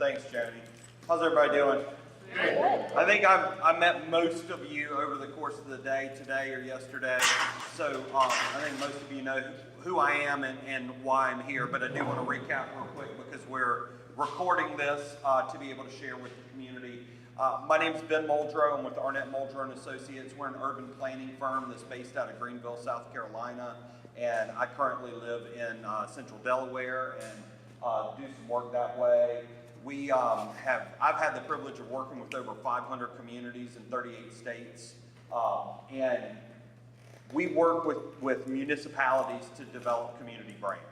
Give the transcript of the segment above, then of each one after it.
Thanks, Joni. How's everybody doing? Good. I think I met most of you over the course of the day, today or yesterday. So I think most of you know who I am and why I'm here, but I do want to recap real quick because we're recording this to be able to share with the community. My name is Ben Muldrow. I'm with Arnett Muldrow & Associates. We're an urban planning firm that's based out of Greenville, South Carolina, and I currently live in central Delaware and do some work that way. I've had the privilege of working with over 500 communities in 38 states, and we work with municipalities to develop community brands.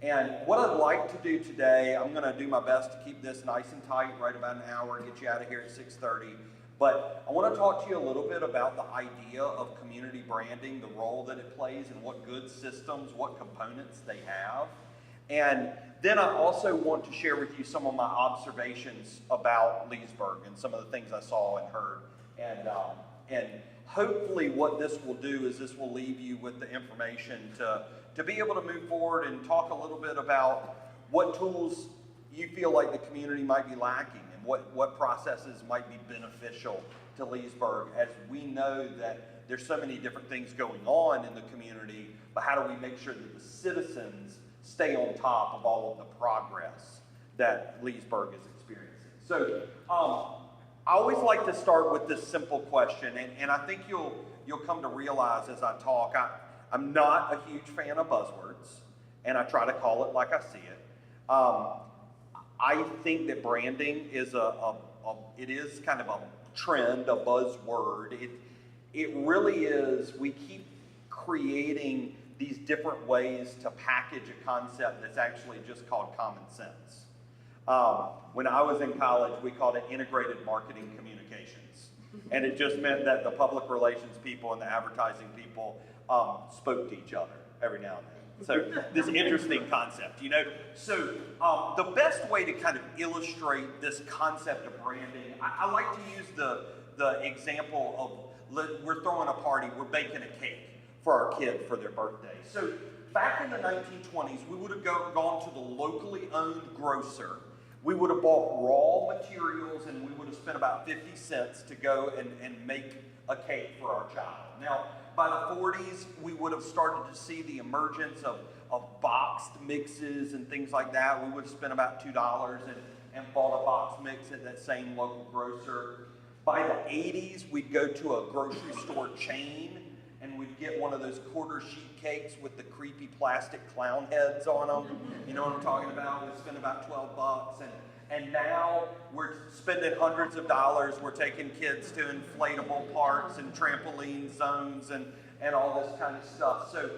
And what I'd like to do today, I'm going to do my best to keep this nice and tight, right about an hour, and get you out of here at 6:30. But I want to talk to you a little bit about the idea of community branding, the role that it plays, and what good systems, what components they have. And then I also want to share with you some of my observations about Leesburg and some of the things I saw and heard. And hopefully what this will do is this will leave you with the information to be able to move forward and talk a little bit about what tools you feel like the community might be lacking and what processes might be beneficial to Leesburg, as we know that there's so many different things going on in the community, but how do we make sure that the citizens stay on top of all of the progress that Leesburg is experiencing. So I always like to start with this simple question, and I think you'll come to realize as I talk, I'm not a huge fan of buzzwords, and I try to call it like I see it. I think that branding is it is kind of a trend, a buzzword. It really is. We keep creating these different ways to package a concept that's actually just called common sense. When I was in college, we called it integrated marketing communications. And it just meant that the public relations people and the advertising people spoke to each other every now and then. So this interesting concept, you know. So the best way to kind of illustrate this concept of branding, I like to use the example of we're throwing a party, we're baking a cake for our kid for their birthday. So back in the 1920s, we would have gone to the locally owned grocer. We would have bought raw materials and we would have spent about 50 cents to go and make a cake for our child. Now, by the 40s, we would have started to see the emergence of boxed mixes and things like that. We would have spent about $2 and bought a box mix at that same local grocer. By the 80s, we'd go to a grocery store chain and we'd get one of those quarter sheet cakes with the creepy plastic clown heads on them. You know what I'm talking about? We'd spend about $12, and now we're spending hundreds of dollars. We're taking kids to inflatable parks and trampoline zones and all this kind of stuff. So,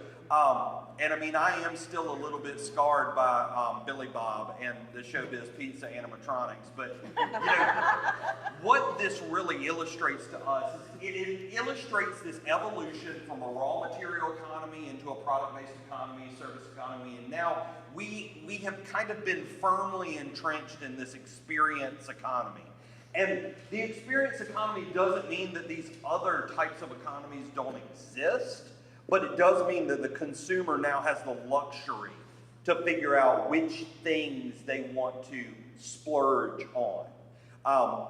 and I mean, I am still a little bit scarred by Billy Bob and the Showbiz Pizza animatronics, but you know, what this really illustrates to us is it illustrates this evolution from a raw material economy into a product-based economy, service economy, and now we have kind of been firmly entrenched in this experience economy. And the experience economy doesn't mean that these other types of economies don't exist, but it does mean that the consumer now has the luxury to figure out which things they want to splurge on.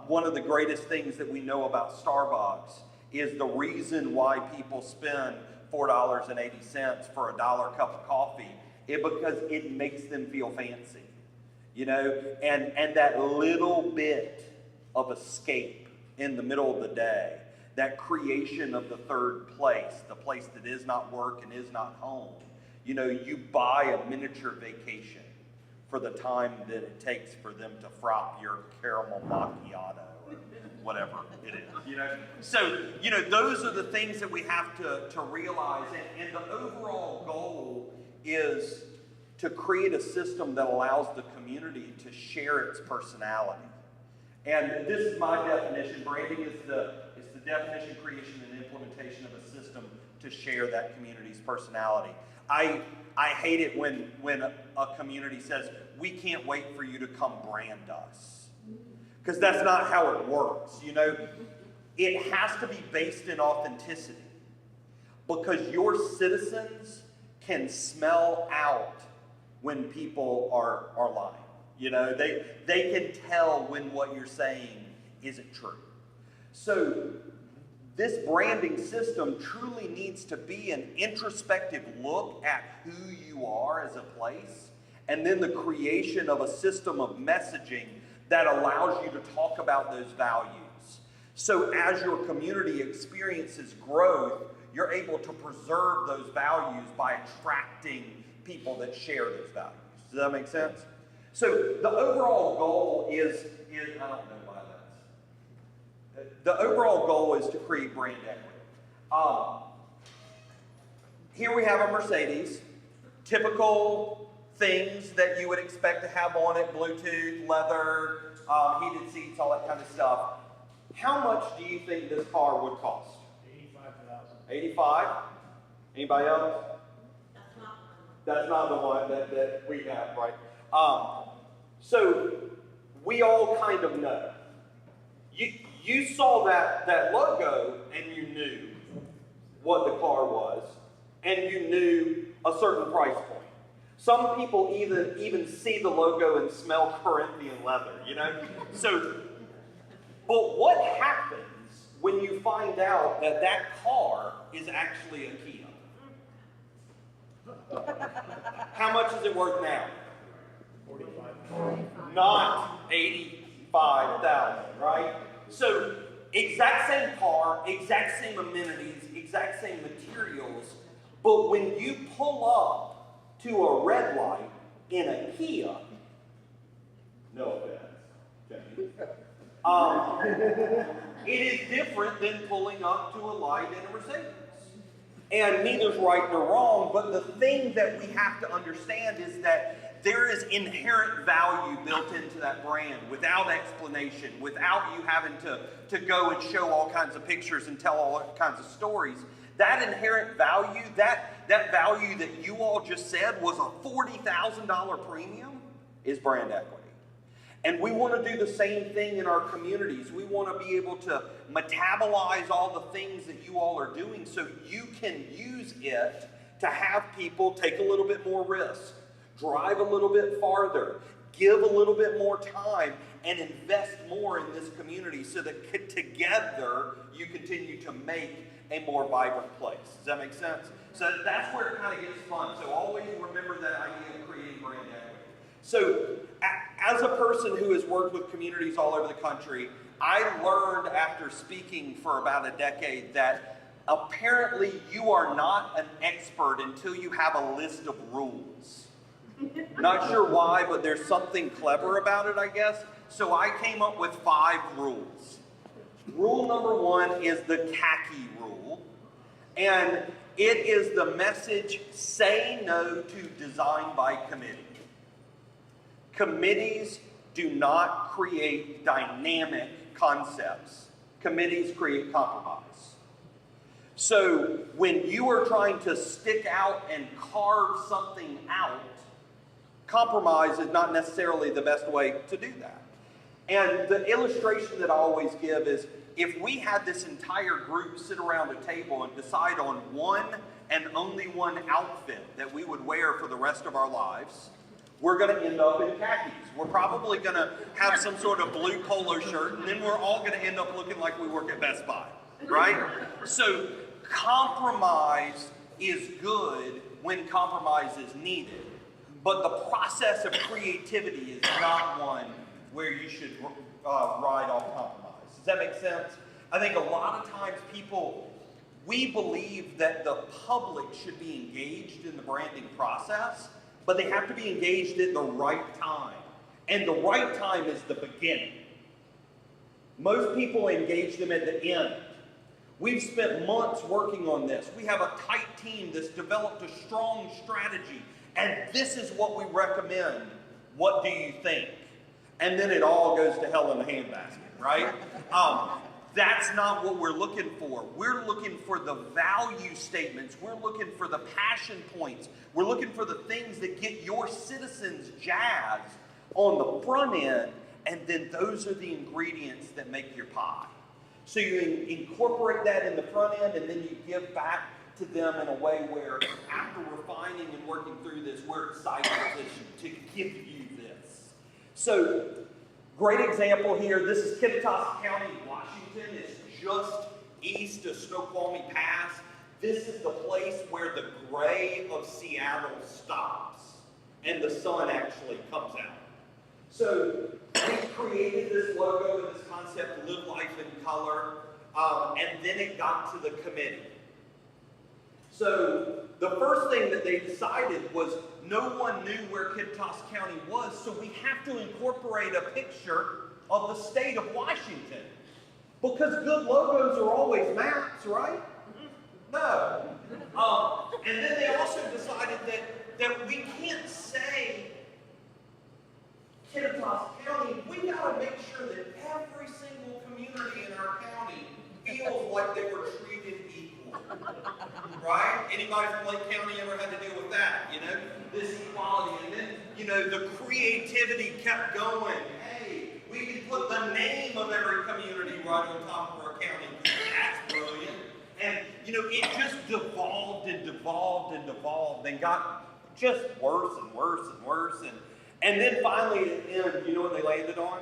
One of the greatest things that we know about Starbucks is the reason why people spend $4.80 for a dollar cup of coffee is because it makes them feel fancy, you know, and that little bit of escape in the middle of the day, that creation of the third place, the place that is not work and is not home. You know, you buy a miniature vacation for the time that it takes for them to frop your caramel macchiato or whatever it is, you know. So, you know, those are the things that we have to realize, and the overall goal is to create a system that allows the community to share its personality. And this is my definition. Branding is the definition, creation, and implementation of a system to share that community's personality. I hate it when a community says, we can't wait for you to come brand us. Because that's not how it works, you know. It has to be based in authenticity. Because your citizens can smell out when people are lying. You know, they can tell when what you're saying isn't true. So this branding system truly needs to be an introspective look at who you are as a place, and then the creation of a system of messaging that allows you to talk about those values. So as your community experiences growth, you're able to preserve those values by attracting people that share those values. Does that make sense? So the overall goal is I don't know why that's. The overall goal is to create brand equity. Here we have a Mercedes, typical things that you would expect to have on it: Bluetooth, leather, heated seats, all that kind of stuff. How much do you think this car would cost? $85,000. 85? Anybody else? That's not the one that we have, right? So we all kind of know. You saw that logo and you knew what the car was, and you knew a certain price point. Some people even see the logo and smell Corinthian leather, you know? So, but what happens when you find out that car is actually a Kia? How much is it worth now? $45,000. Not $85,000, right? So, exact same car, exact same amenities, exact same materials, but when you pull up to a red light in a Kia, no offense, it is different than pulling up to a light in a Mercedes. And neither's right nor wrong, but the thing that we have to understand is that there is inherent value built into that brand without explanation, without you having to go and show all kinds of pictures and tell all kinds of stories. That inherent value, that value that you all just said was a $40,000 premium, is brand equity. And we want to do the same thing in our communities. We want to be able to metabolize all the things that you all are doing so you can use it to have people take a little bit more risk, drive a little bit farther, give a little bit more time, and invest more in this community so that together you continue to make a more vibrant place. Does that make sense? So that's where it kind of gets fun. So always remember that idea of creating brand equity. So as a person who has worked with communities all over the country, I learned after speaking for about a decade that apparently you are not an expert until you have a list of rules. Not sure why, but there's something clever about it, I guess. So I came up with 5 rules. Rule number 1 is the khaki rule, and it is the message, say no to design by committee. Committees do not create dynamic concepts. Committees create compromise. So when you are trying to stick out and carve something out, compromise is not necessarily the best way to do that. And the illustration that I always give is, if we had this entire group sit around a table and decide on one and only one outfit that we would wear for the rest of our lives, we're going to end up in khakis. We're probably going to have some sort of blue polo shirt, and then we're all going to end up looking like we work at Best Buy, right? So compromise is good when compromise is needed, but the process of creativity is not one where you should ride off compromise. Does that make sense? I think a lot of times we believe that the public should be engaged in the branding process, but they have to be engaged at the right time. And the right time is the beginning. Most people engage them at the end. We've spent months working on this. We have a tight team that's developed a strong strategy, and this is what we recommend. What do you think? And then it all goes to hell in a handbasket, right? That's not what we're looking for. We're looking for the value statements. We're looking for the passion points. We're looking for the things that get your citizens jazzed on the front end, and then those are the ingredients that make your pie. So you incorporate that in the front end, and then you give back to them in a way where, after refining and working through this, we're excited to give you this. So, great example here. This is Kittitas County, Washington. It's just east of Snoqualmie Pass. This is the place where the gray of Seattle stops and the sun actually comes out. So they created this logo and this concept, live life in color, and then it got to the committee. So the first thing that they decided was no one knew where Kittitas County was, so we have to incorporate a picture of the state of Washington. Because good logos are always maps, right? No. And then they also decided that we can't say Kittitas County. We got to make sure that every single community in our county feels like they were treated equal. Right? Anybody from Lake County ever had to deal with that? You know, this equality. And then, you know, the creativity kept going. Hey, we can put the name of every community right on top of our county. That's brilliant. And, you know, it just devolved and devolved and devolved and got just worse and worse and worse. And then finally, at the end, you know what they landed on?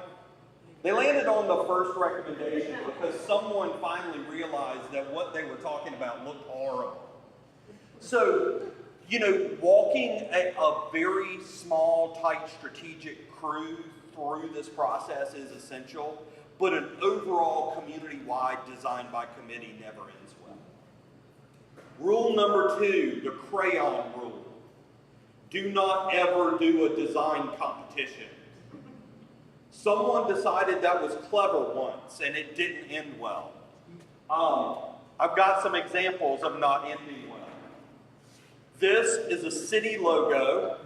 They landed on the first recommendation because someone finally realized that what they were talking about looked horrible. So, you know, walking a very small, tight, strategic crew through this process is essential, but an overall community-wide design by committee never ends well. Rule number 2, the crayon rule. Do not ever do a design competition. Someone decided that was clever once, and it didn't end well. I've got some examples of not ending well. This is a city logo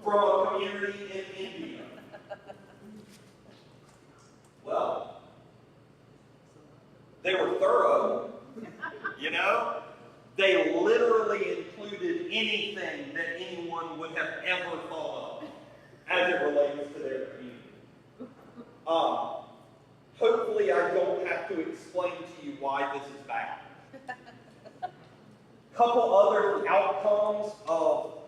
from a community in India. Well, they were thorough, you know? They literally included anything that anyone would have ever thought of as it relates to their community. Hopefully I don't have to explain to you why this is bad. Couple other outcomes of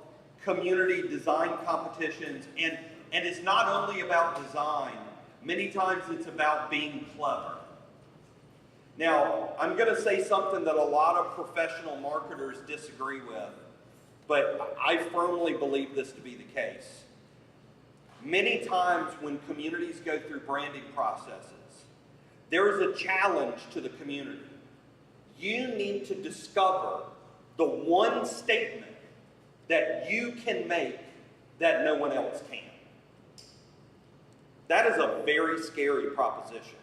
community design competitions, and it's not only about design. Many times it's about being clever. Now, I'm going to say something that a lot of professional marketers disagree with, but I firmly believe this to be the case. Many times when communities go through branding processes, there is a challenge to the community. You need to discover the one statement that you can make that no one else can. That is a very scary proposition.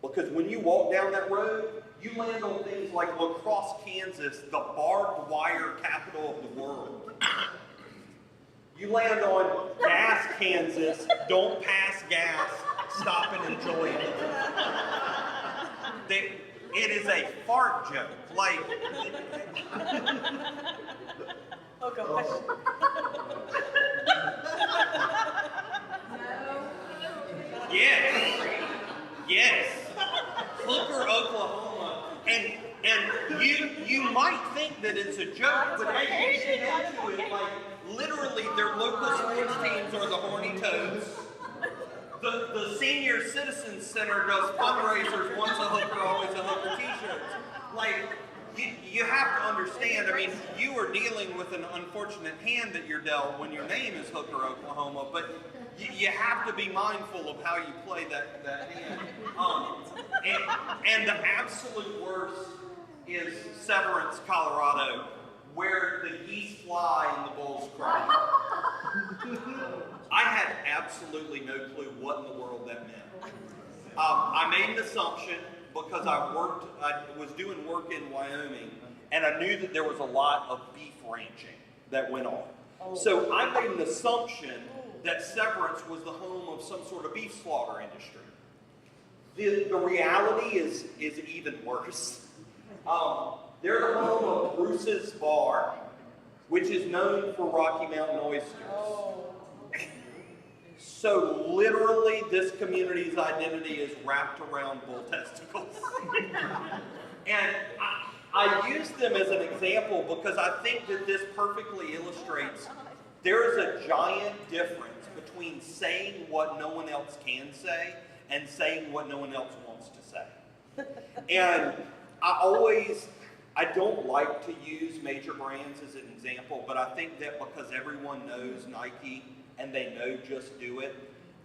Because when you walk down that road, you land on things like La Crosse, Kansas, the barbed wire capital of the world. You land on Gas, Kansas, don't pass gas, stop and enjoy it. It is a fart joke. Like, oh gosh. Yes. Hooker, Oklahoma. And you might think that it's a joke, but as you get into it, like, literally their local sports teams are the Horny Toads. The Senior Citizens Center does fundraisers, once a hooker, always a hooker t-shirts. Like, you have to understand, I mean, you are dealing with an unfortunate hand that you're dealt when your name is Hooker, Oklahoma, but you have to be mindful of how you play that hand. And the absolute worst is Severance, Colorado, where the geese fly and the bulls cry. I had absolutely no clue what in the world that meant. I made an assumption because I was doing work in Wyoming, and I knew that there was a lot of beef ranching that went on. So I made an assumption that Severance was the home of some sort of beef slaughter industry. The reality is even worse. They're the home of Bruce's Bar, which is known for Rocky Mountain oysters. So literally, this community's identity is wrapped around bull testicles. And I use them as an example because I think that this perfectly illustrates There is a giant difference between saying what no one else can say and saying what no one else wants to say. And I don't like to use major brands as an example, but I think that because everyone knows Nike and they know just do it,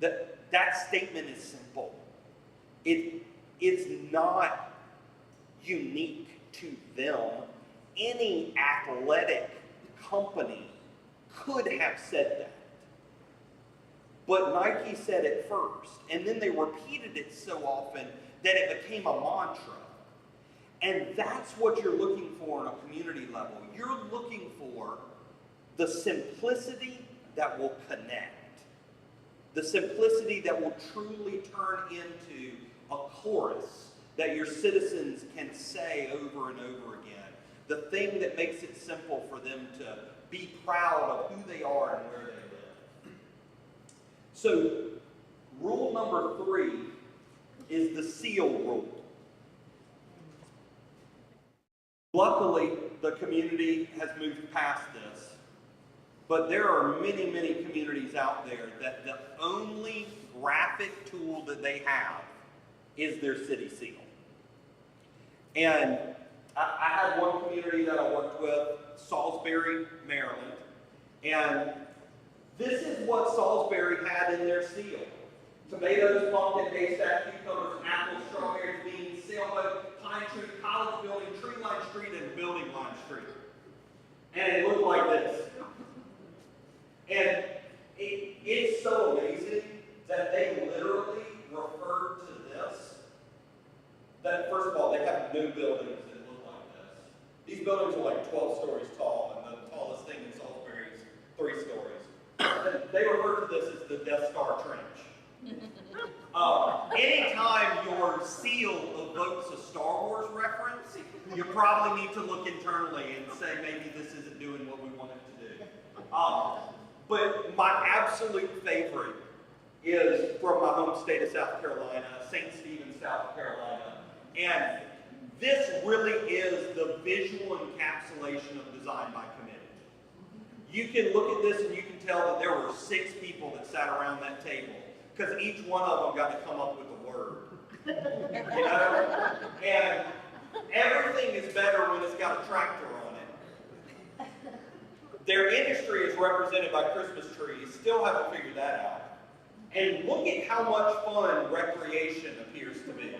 that statement is simple. It's not unique to them. Any athletic company could have said that. But Nike said it first, and then they repeated it so often that it became a mantra. And that's what you're looking for on a community level. You're looking for the simplicity that will connect, the simplicity that will truly turn into a chorus that your citizens can say over and over again. The thing that makes it simple for them to be proud of who they are and where they live. So, rule number 3 is the seal rule. Luckily, the community has moved past this, but there are many, many communities out there that the only graphic tool that they have is their city seal. And I had one community that I worked with, Salisbury, Maryland, and this is what Salisbury had in their seal. Tomatoes, pumpkin, haystack, cucumbers, apples, strawberries, beans, sailboat, pine tree, college building, tree line street, and building line street. And it looked like this. And it's so amazing that they literally referred to this. That first of all, they have new buildings that look like this. These buildings are like 12 stories tall, and the tallest thing in Salisbury is 3 stories. They refer to this as the Death Star Trench. Anytime your seal evokes a Star Wars reference, you probably need to look internally and say maybe this isn't doing what we want it to do. But my absolute favorite is from my home state of South Carolina, St. Stephen, South Carolina. And this really is the visual encapsulation of design by committee. You can look at this and you can tell that there were 6 people that sat around that table, because each one of them got to come up with a word. You know? And everything is better when it's got a tractor on it. Their industry is represented by Christmas trees, still haven't figured that out. And look at how much fun recreation appears to be.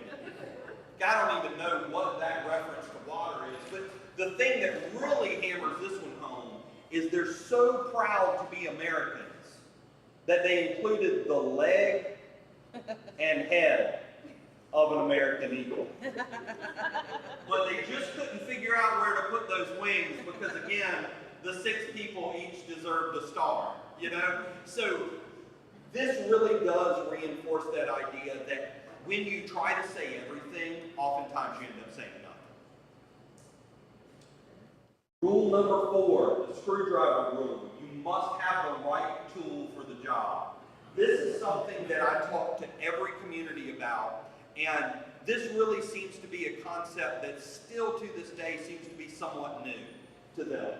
I don't even know what that reference to water is, but the thing that really hammers this one home is they're so proud to be Americans that they included the leg and head of an American eagle. But they just couldn't figure out where to put those wings because, again, the 6 people each deserved a star, you know? So this really does reinforce that idea that when you try to say everything, oftentimes you end up saying nothing. Rule number 4, the screwdriver rule. You must have the right tool for the job. This is something that I talk to every community about, and this really seems to be a concept that still to this day seems to be somewhat new to them.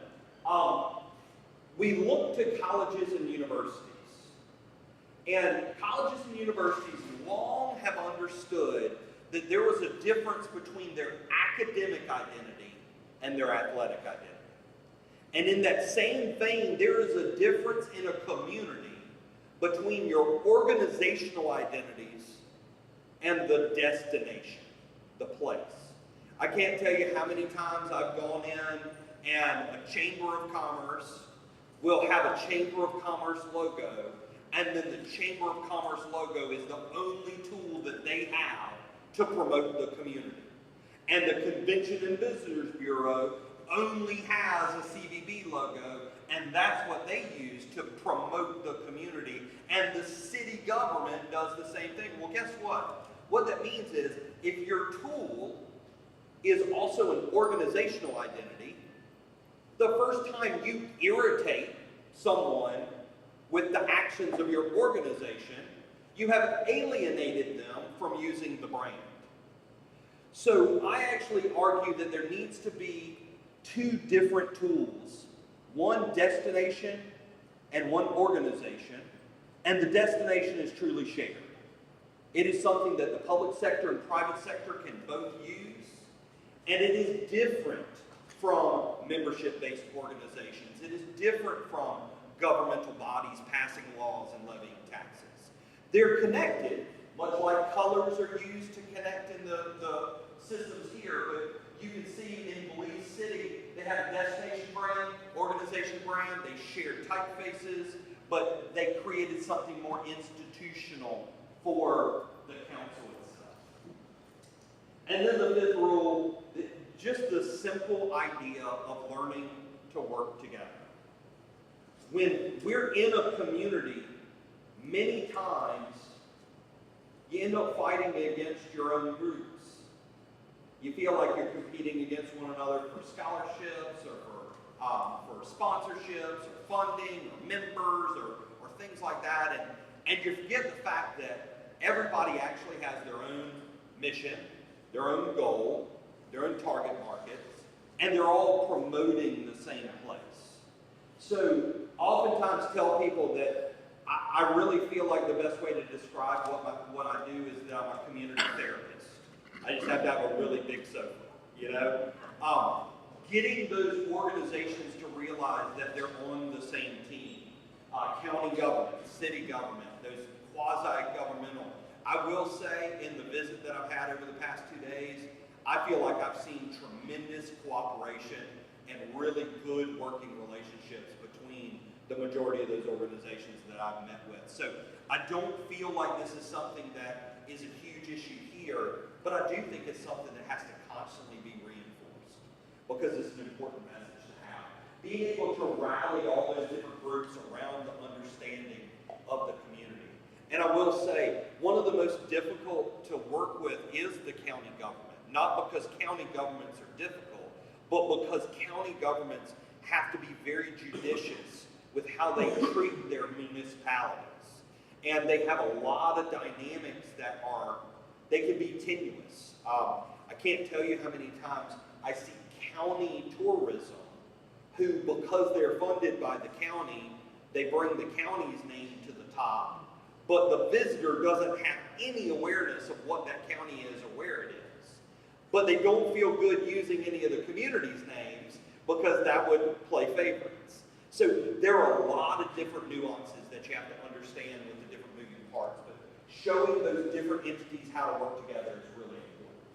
We look to colleges and universities. And colleges and universities long have understood that there was a difference between their academic identity and their athletic identity. And in that same vein, there is a difference in a community between your organizational identities and the destination, the place. I can't tell you how many times I've gone in and a Chamber of Commerce will have a Chamber of Commerce logo, and then the Chamber of Commerce logo is the only tool that they have to promote the community. And the Convention and Visitors Bureau only has a CVB logo, and that's what they use to promote the community. And the city government does the same thing. Well, guess what? What that means is, if your tool is also an organizational identity, the first time you irritate someone with the actions of your organization, you have alienated them from using the brand. So I actually argue that there needs to be 2 different tools. One, destination, and one organization, and the destination is truly shared. It is something that the public sector and private sector can both use, and it is different from membership-based organizations. It is different from governmental bodies passing laws and levying taxes. They're connected, much like colors are used to connect in the systems here, but you can see in Belize City, they have a destination brand, organization brand, they share typefaces, but they created something more institutional for the council itself. And then the fifth rule, just the simple idea of learning to work together. When we're in a community, many times you end up fighting against your own groups. You feel like you're competing against one another for scholarships or for sponsorships or funding or members or things like that. And you forget the fact that everybody actually has their own mission, their own goal, their own target markets, and they're all promoting the same place. So oftentimes tell people that I really feel like the best way to describe what I do is that I'm a community therapist. I just have to have a really big sofa, you know? Getting those organizations to realize that they're on the same team. County government, city government, those quasi-governmental. I will say in the visit that I've had over the past 2 days, I feel like I've seen tremendous cooperation and really good working relationships between the majority of those organizations that I've met with. So I don't feel like this is something that is a huge issue here, but I do think it's something that has to constantly be reinforced because it's an important message to have. Being able to rally all those different groups around the understanding of the community. And I will say, one of the most difficult to work with is the county government. Not because county governments are difficult, but because county governments have to be very judicious with how they treat their municipalities. And they have a lot of dynamics that they can be tenuous. I can't tell you how many times I see county tourism who, because they're funded by the county, they bring the county's name to the top, but the visitor doesn't have any awareness of what that county is or where it is. But they don't feel good using any of the community's names because that would play favorites. So there are a lot of different nuances that you have to understand with the different moving parts, but showing those different entities how to work together is really important.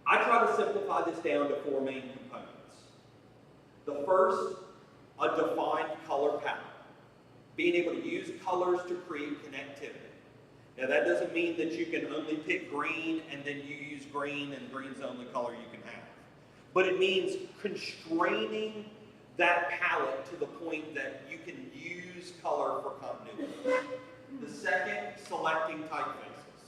I try to simplify this down to 4 main components. The first, a defined color palette. Being able to use colors to create connectivity. Now that doesn't mean that you can only pick green and then you use green and green's the only color you can have. But it means constraining that palette to the point that you can use color for continuity. The second, selecting typefaces.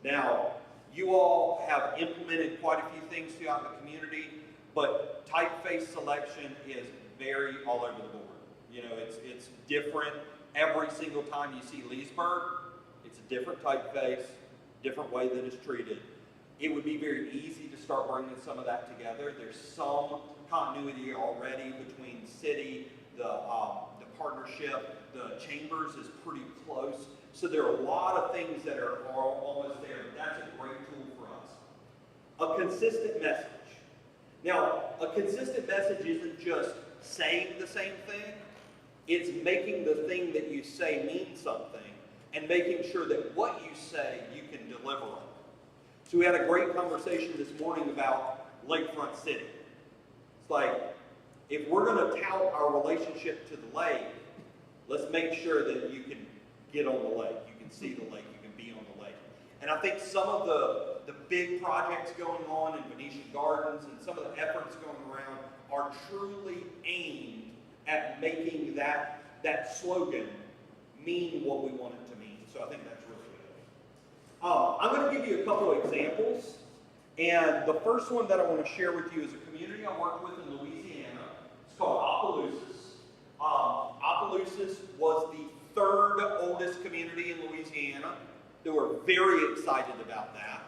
Now, you all have implemented quite a few things throughout the community, but typeface selection is very all over the board. You know, it's different every single time you see Leesburg. It's a different typeface, different way that it's treated. It would be very easy to start bringing some of that together. There's some continuity already between city, the partnership, the chambers is pretty close. So there are a lot of things that are almost there. That's a great tool for us. A consistent message. Now, a consistent message isn't just saying the same thing. It's making the thing that you say mean something and making sure that what you say you can deliver on. So we had a great conversation this morning about Lakefront City. It's like, if we're going to tout our relationship to the lake, let's make sure that you can get on the lake, you can see the lake, you can be on the lake. And I think some of the big projects going on in Venetian Gardens and some of the efforts going around are truly aimed at making that slogan mean what we want it to mean. So I think that's really good. I'm going to give you a couple of examples. And the first one that I want to share with you is a community I work with in Louisiana. It's called Opelousas. Opelousas was the third oldest community in Louisiana. They were very excited about that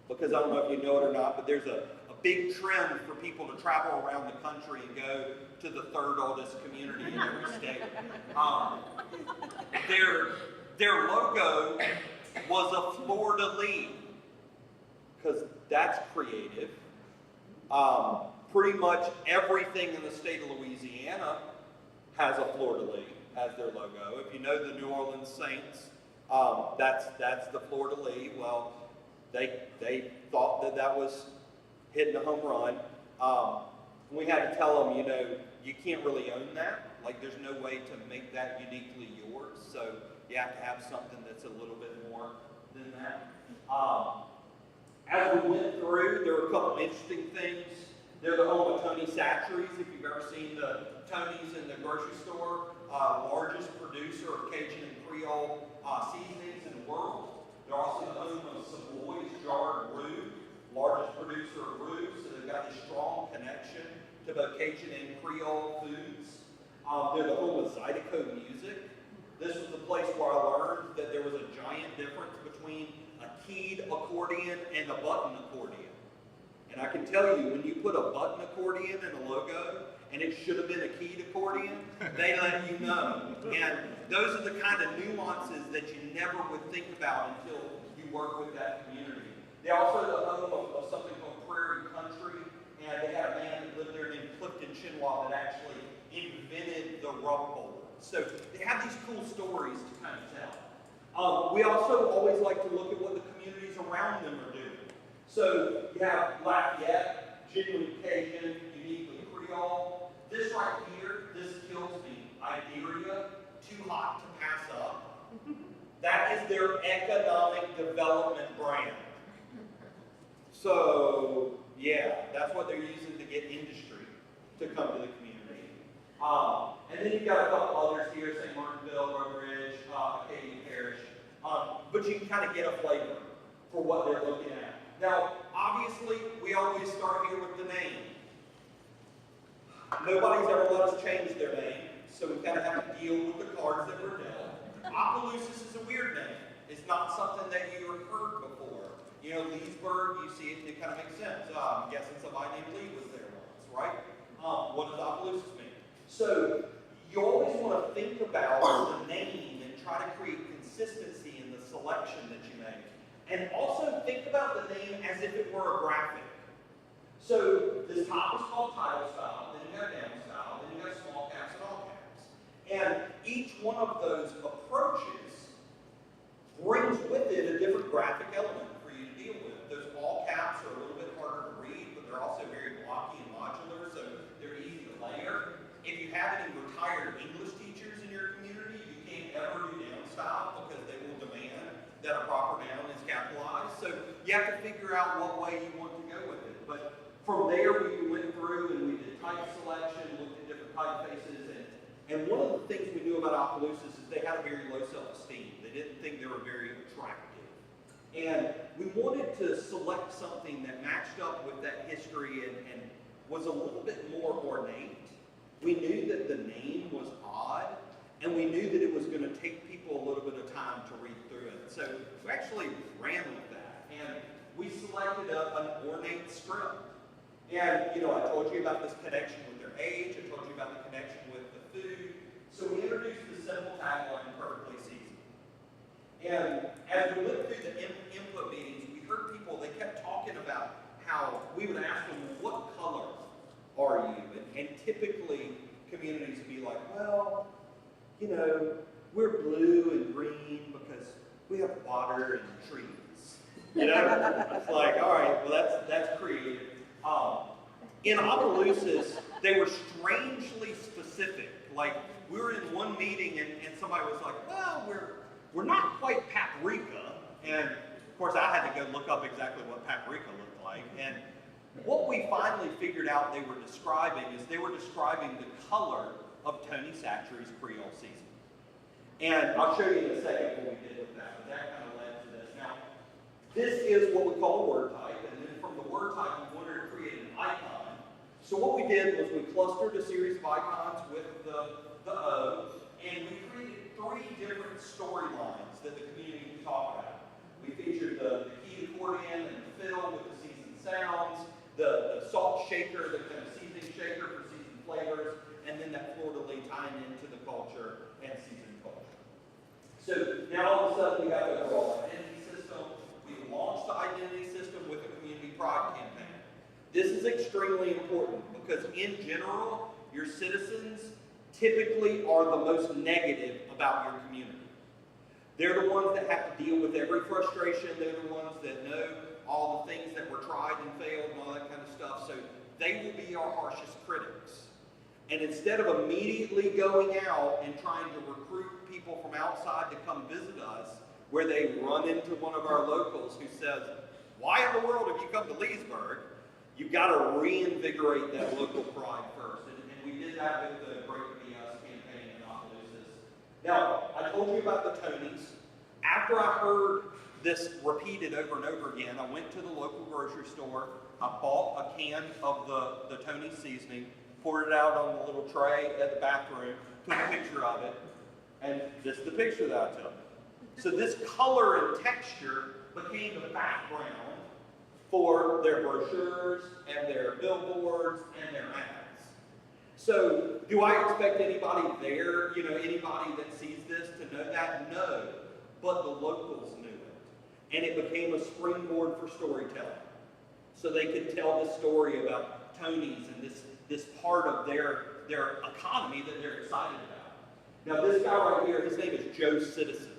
because I don't know if you know it or not, but there's a big trend for people to travel around the country and go to the third oldest community in every state. Their logo was a fleur-de-lis, because that's creative. Pretty much everything in the state of Louisiana has a fleur-de-lis as their logo. If you know the New Orleans Saints, that's the fleur-de-lis. Well, they thought that was hitting a home run. We had to tell them, you can't really own that. Like, there's no way to make that uniquely yours. So you have to have something that's a little bit more than that. As we went through, there were a couple interesting things. They're the home of Tony Satcheries. If you've ever seen the Tony's in the grocery store, largest producer of Cajun and Creole seasonings in the world. They're also the home of Savoy's Jarred Roux, largest producer of roux, so they've got this strong connection to both Cajun and Creole foods. They're the home of Zydeco Music. This was the place where I learned that there was a giant difference between a keyed accordion and a button accordion. And I can tell you, when you put a button accordion in a logo, and it should have been a keyed accordion, they let you know. And those are the kind of nuances that you never would think about until you work with that community. They're also the home of something called Prairie Country, and they had a man that lived there named Clifton Chinois that actually invented the rub bowl. So they have these cool stories to kind of tell. We also always like to look at what the communities around them are doing. So you have Lafayette, genuinely Cajun, uniquely Creole. This right here, this kills me. Iberia, too hot to pass up. That is their economic development brand. So yeah, that's what they're using to get industry to come to the community. And then you've got a couple others here, St. Martinville, Roe Ridge, Acadian Parish. But you can kind of get a flavor for what they're looking at. Now, obviously, we always start here with the name. Nobody's ever let us change their name, so we kind of have to deal with the cards that were dealt. Opelousas is a weird name. It's not something that you have heard before. Leesburg, you see it, and it kind of makes sense. I'm guessing somebody named Lee was there once, right? What does Opelousas mean? So, you always want to think about the name and try to create consistency in the selection that you make. And also think about the name as if it were a graphic. So this top is called title style, then you got down style, then you got small caps and all caps. And each one of those approaches brings with it a different graphic element for you to deal with. Those all caps are a little bit harder to read, but they're also very blocky and modular, so they're easy to layer. If you have any retired English teachers in your community, you can't ever do down style because they will demand that a proper noun is capitalized. So you have to figure out what way you want to go with it. But from there, we went through and we did type selection, looked at different typefaces, and one of the things we knew about Opelousas is they had a very low self-esteem. They didn't think they were very attractive. And we wanted to select something that matched up with that history and was a little bit more ornate. We knew that the name was odd, and we knew that it was going to take people a little bit of time to read through it. So we actually ran with that, and we selected an ornate script. And, I told you about this connection with their age. I told you about the connection with the food. So we introduced the simple tagline, Perfectly Seasoned. And as we went through the input meetings, we heard people, they kept talking about how we would ask them, what color are you? And typically, communities would be like, well, we're blue and green because we have water and trees. It's like, all right, well, that's creative. In Opelousas, they were strangely specific. Like, we were in one meeting and somebody was like, well, we're not quite paprika. And of course, I had to go look up exactly what paprika looked like. And what we finally figured out they were describing is they were describing the color of Tony Satcheries Creole season. And I'll show you in a second what we did with that, but that kind of led to this. Now, this is what we call a word type, and then from the word type, we wanted to create an icon. So what we did was we clustered a series of icons with the O, and we created 3 different storylines that the community could talk about. We featured the keyed accordion and the fiddle with the seasoned sounds, the So now all of a sudden we got the overall identity system. We launched the identity system with a community pride campaign. This is extremely important because in general, your citizens typically are the most negative about your community. They're the ones that have to deal with every frustration. They're the ones that know all the things that were tried and failed and all that kind of stuff. So they will be our harshest critics. And instead of immediately going out and trying to recruit people from outside to come visit us, where they run into one of our locals who says, "Why in the world have you come to Leesburg?" You've got to reinvigorate that local pride first. And we did that with the Break the Us campaign in Opelousas. Now, I told you about the Tonys. After I heard this repeated over and over again, I went to the local grocery store. I bought a can of the Tony seasoning, poured it out on the little tray at the bathroom, took a picture of it, and this is the picture that I took. So this color and texture became the background for their brochures and their billboards and their ads. So do I expect anybody there, anybody that sees this to know that? No, but the locals knew it. And it became a springboard for storytelling. So they could tell the story about Tony's and this part of their economy that they're excited about. Now this guy right here, his name is Joe Citizen.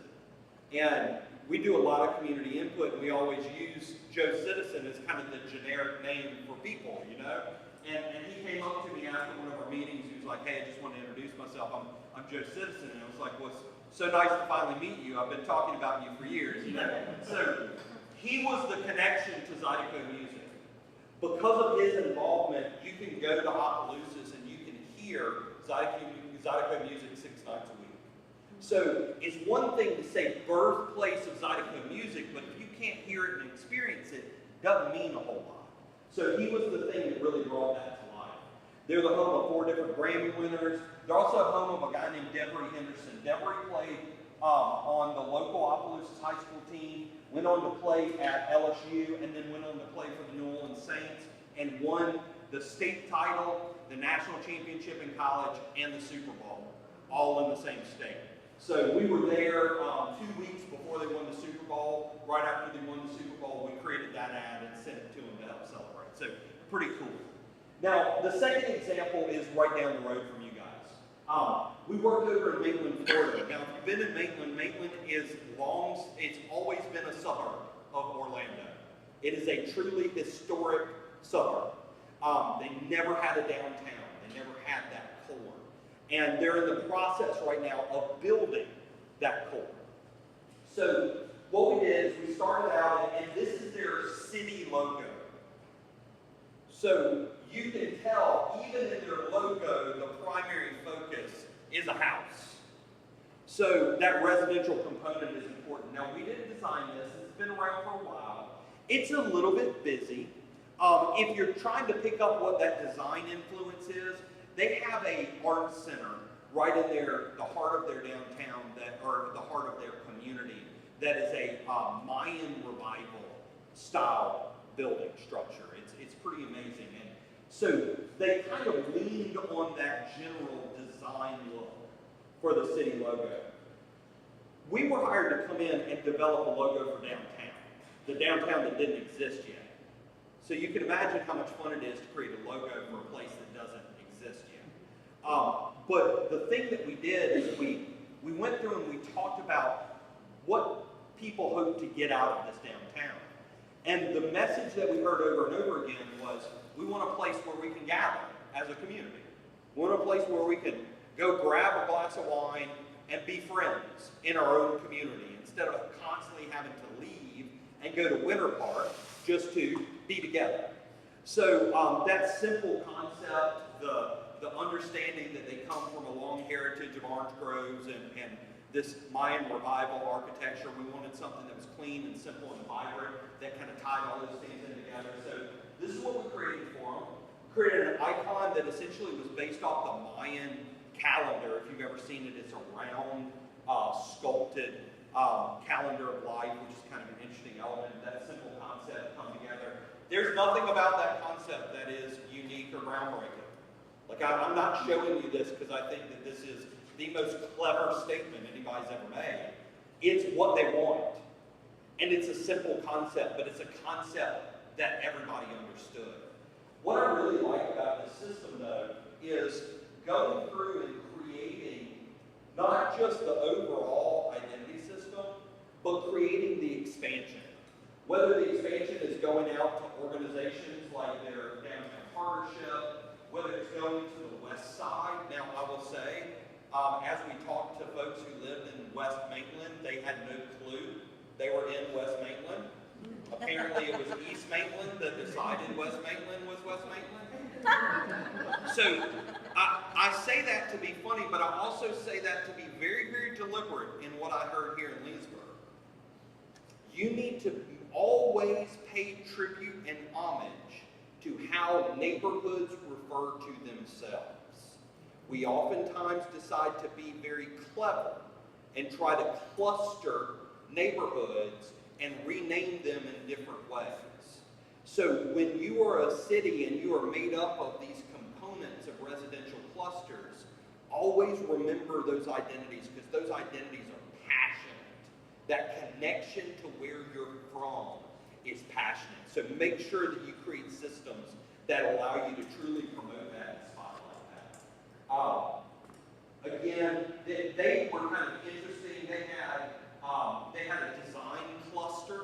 And we do a lot of community input, and we always use Joe Citizen as kind of the generic name for people, And he came up to me after one of our meetings. He was like, "Hey, I just want to introduce myself. I'm Joe Citizen." And I was like, "Well, it's so nice to finally meet you. I've been talking about you for years." So he was the connection to Zydeco Music. Because of his involvement, you can go to Opelousas and you can hear Zydeco Music 6 nights a week. So it's one thing to say birthplace of Zydeco Music, but if you can't hear it and experience it, it doesn't mean a whole lot. So he was the thing that really brought that to life. They're the home of 4 different Grammy winners. They're also home of a guy named Devery Henderson. Devery played on the local Opelousas high school team, went on to play at LSU, and then went on to play for the New Orleans Saints, and won the state title, the national championship in college, and the Super Bowl, all in the same state. So we were there 2 weeks before they won the Super Bowl. Right after they won the Super Bowl, we created that ad and sent it to them to help celebrate. So pretty cool. Now, the second example is right down the road from you guys. We worked over in Maitland, Florida. Now, if you've been in Maitland, it's always been a suburb of Orlando. It is a truly historic suburb. They never had a downtown. They never had that core. And they're in the process right now of building that core. So what we did is we started out, and this is their city logo. So you can tell, even in their logo, the primary focus is a house. So that residential component is important. Now, we didn't design this. It's been around for a while. It's a little bit busy. If you're trying to pick up what that design influence is, they have a art center right in the heart of their downtown, or the heart of their community, that is a Mayan revival style building structure. It's pretty amazing. And so they kind of leaned on that general design look for the city logo. We were hired to come in and develop a logo for downtown, the downtown that didn't exist yet. So you can imagine how much fun it is to create a logo for a place that doesn't exist yet. But the thing that we did is we went through and we talked about what people hope to get out of this downtown. And the message that we heard over and over again was, we want a place where we can gather as a community. We want a place where we can go grab a glass of wine and be friends in our own community, instead of constantly having to leave and go to Winter Park just to be together. So that simple concept, the understanding that they come from a long heritage of orange groves and this Mayan revival architecture, we wanted something that was clean and simple and vibrant that kind of tied all those things in together. So this is what we created for them. We created an icon that essentially was based off the Mayan calendar. If you've ever seen it, it's a round, sculpted calendar of life, which is kind of an interesting element. That simple concept come together. There's nothing about that concept that is unique or groundbreaking. Like, I'm not showing you this because I think that this is the most clever statement anybody's ever made. It's what they want. And it's a simple concept, but it's a concept that everybody understood. What I really like about this system, though, is going through and creating not just the overall identity system, but creating the expansion. Whether the expansion is going out to organizations like their downtown partnership, whether it's going to the west side. Now, I will say, as we talked to folks who lived in West Maitland, they had no clue they were in West Maitland. Apparently it was East Maitland that decided West Maitland was West Maitland. So I say that to be funny, but I also say that to be very, very deliberate in what I heard here in Leesburg. You need to always pay tribute and homage to how neighborhoods refer to themselves. We oftentimes decide to be very clever and try to cluster neighborhoods and rename them in different ways. So when you are a city and you are made up of these components of residential clusters, always remember those identities, because those identities are passionate. That connection to where you're from is passionate. So make sure that you create systems that allow you to truly promote that and spotlight that. Again, they were kind of interesting. They had a design cluster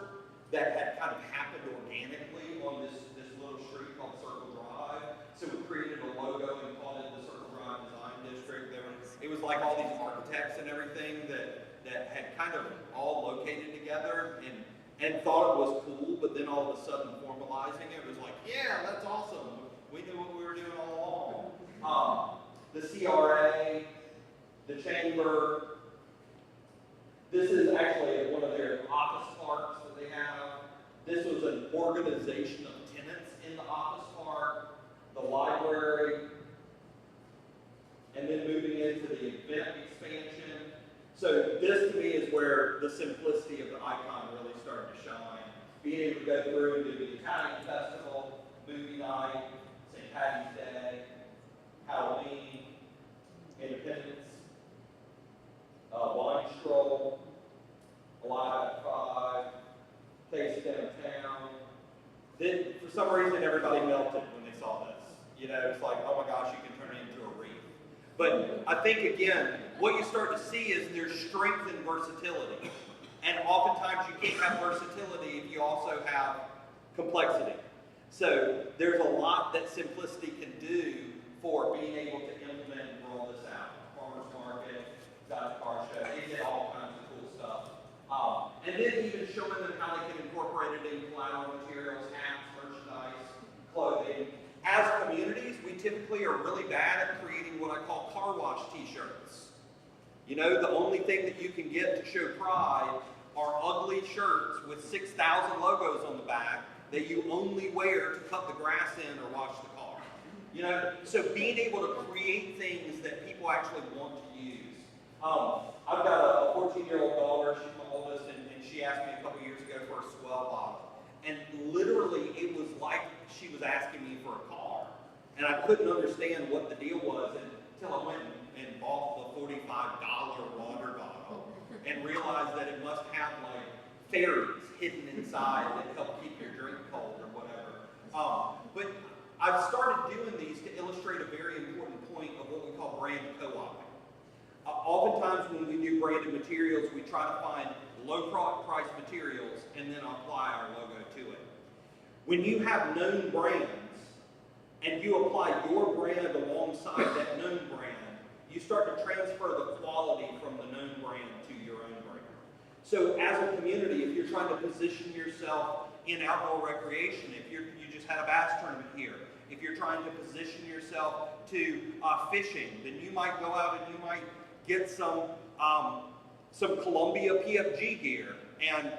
that had kind of happened organically on this little street called Circle Drive. So we created a logo and called it the Circle Drive Design District. It was like all these architects and everything that had kind of all located together and thought it was cool, but then all of a sudden formalizing it was like, yeah, that's awesome. We knew what we were doing all along. The CRA, the chamber. This is actually one of their office parks that they have. This was an organization of tenants in the office park, the library, and then moving into the event expansion. So this to me is where the simplicity of the icon really started to shine. Being able to go through and do the Italian festival, movie night, St. Patty's Day, Halloween, Independence, wine stroll, Alive at 5, Taste Downtown. Then, for some reason, everybody melted when they saw this. You know, it's like, oh my gosh, you can turn it into a wreath. But I think, again, what you start to see is there's strength in versatility. And oftentimes you can't have versatility if you also have complexity. So there's a lot that simplicity can do for being able to implement and roll this out. Farmers market, got the car show, they did all kinds of cool stuff. And then even showing them how they can incorporate it in collateral materials, hats, merchandise, clothing. As communities, we typically are really bad at creating what I call car wash t-shirts. You know, the only thing that you can get to show pride are ugly shirts with 6,000 logos on the back that you only wear to cut the grass in or wash the car. You know, so being able to create things that people actually want to use. I've got a 14-year-old daughter, she's my oldest, and she asked me a couple years ago for a Swell bottle. And literally, it was like she was asking me for a car. And I couldn't understand what the deal was until I went and bought the $45 water bottle and realized that it must have like fairies hidden inside that help keep your drink cold or whatever. But I've started doing these to illustrate a very important point of what we call brand co-oping. Oftentimes when we do branded materials, we try to find low price materials and then apply our logo to it. When you have known brands and you apply your brand alongside that known brand, you start to transfer the quality from the known brand to your own brand. So as a community, if you're trying to position yourself in outdoor recreation, if you just had a bass tournament here, if you're trying to position yourself to fishing, then you might go out and you might get some Columbia PFG gear and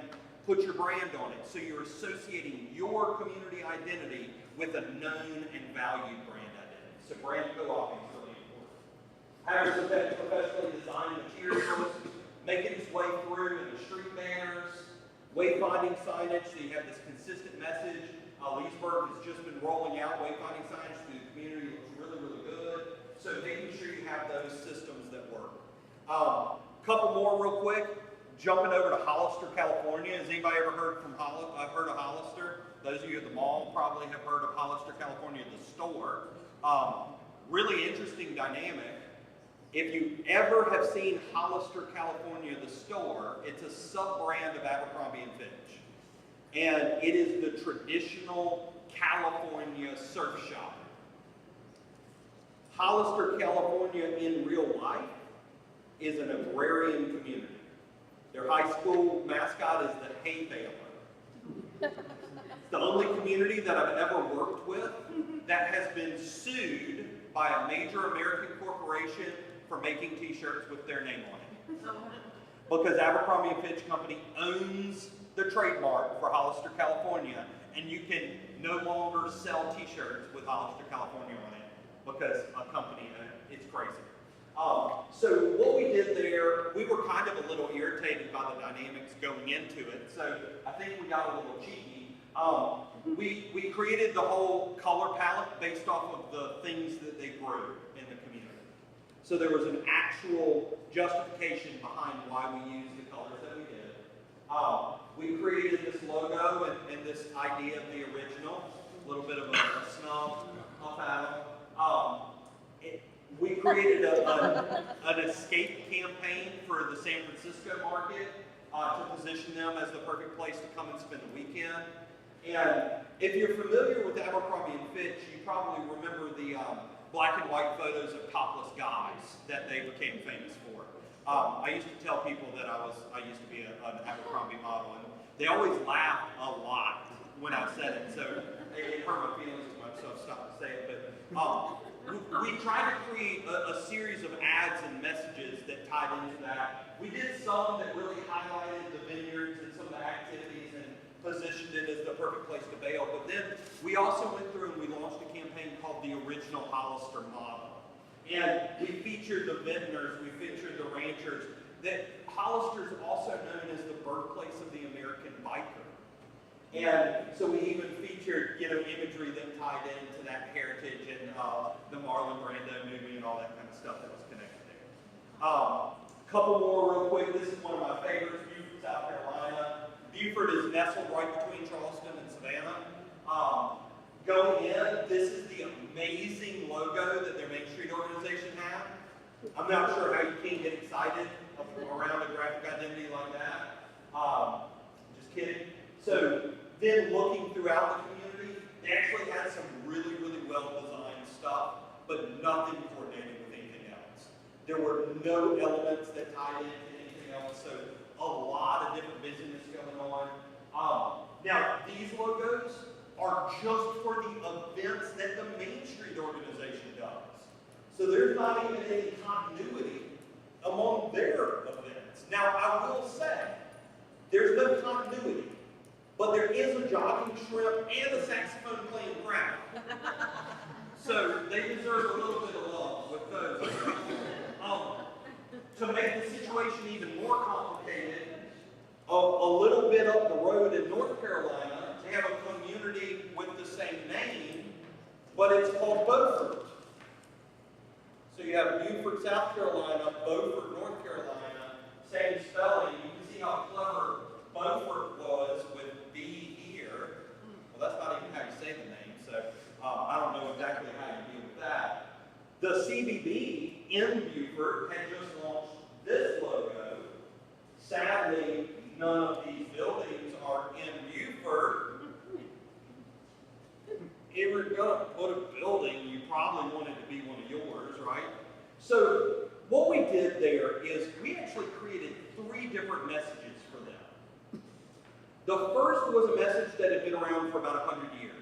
put your brand on it. So you're associating your community identity with a known and valued brand identity. So brand co-oping is really important. Having some professionally designed materials, making its way through in the street banners, wayfinding signage, so you have this consistent message. Leesburg has just been rolling out wayfinding signage to the community. It looks really, really good. So making sure you have those systems that work. Couple more real quick. jumping over to Hollister, California. Has anybody ever heard heard of Hollister? Those of you at the mall probably have heard of Hollister, California, the store. Really interesting dynamic. If you ever have seen Hollister, California, the store, it's a sub-brand of Abercrombie & Fitch. And it is the traditional California surf shop. Hollister, California in real life is an agrarian community. Their high school mascot is the hay baler. It's the only community that I've ever worked with that has been sued by a major American corporation for making t-shirts with their name on it. Because Abercrombie & Fitch Company owns the trademark for Hollister, California, and you can no longer sell t-shirts with Hollister, California on it because a company owned it. It's crazy. So what we did there, we were kind of a little irritated by the dynamics going into it, so I think we got a little cheeky. We created the whole color palette based off of the things that they grew in the community. So there was an actual justification behind why we used the colors that we did. We created this logo and this idea of the original, a little bit of a snub off Adam. We created an escape campaign for the San Francisco market to position them as the perfect place to come and spend the weekend. And if you're familiar with Abercrombie & Fitch, you probably remember the black and white photos of topless guys that they became famous for. I used to tell people that I used to be an Abercrombie model, and they always laughed a lot when I said it, so it hurt my feelings as much, so I stopped to say it. But we tried to create a series of ads and messages that tied into that. We did some that really highlighted the vineyards and some of the activities and positioned it as the perfect place to bail. But then we also went through and we launched a campaign called the Original Hollister Model. And we featured the vintners, we featured the ranchers. That Hollister is also known as the birthplace of the American biker. And so we even featured, imagery that tied into that heritage and the Marlon Brando movie and all that kind of stuff that was connected there. Couple more real quick. This is one of my favorites, Beaufort, South Carolina. Beaufort is nestled right between Charleston and Savannah. Going in, this is the amazing logo that their Main Street organization had. I'm not sure how you can get excited around a graphic identity like that. Just kidding. So then looking throughout the community, they actually had some really, really well-designed stuff, but nothing coordinated with anything else. There were no elements that tied into anything else, so a lot of different busyness going on. Now, these logos are just for the events that the Main Street organization does. So there's not even any continuity among their events. Now, I will say, there's no continuity. But there is a jogging shrimp and a saxophone playing crowd. So they deserve a little bit of love with those. To make the situation even more complicated, a little bit up the road in North Carolina, they have a community with the same name, but it's called Beaufort. So you have Beaufort, South Carolina, Beaufort, North Carolina, same spelling. You can see how clever Beaufort was with B here. Well, that's not even how you say the name, so I don't know exactly how you deal with that. The CBB in Beaufort had just launched this logo. Sadly, none of these buildings are in Beaufort. If you're going to put a building, you probably want it to be one of yours, right? So what we did there is we actually created 3 different messages for them. The first was a message that had been around for about 100 years,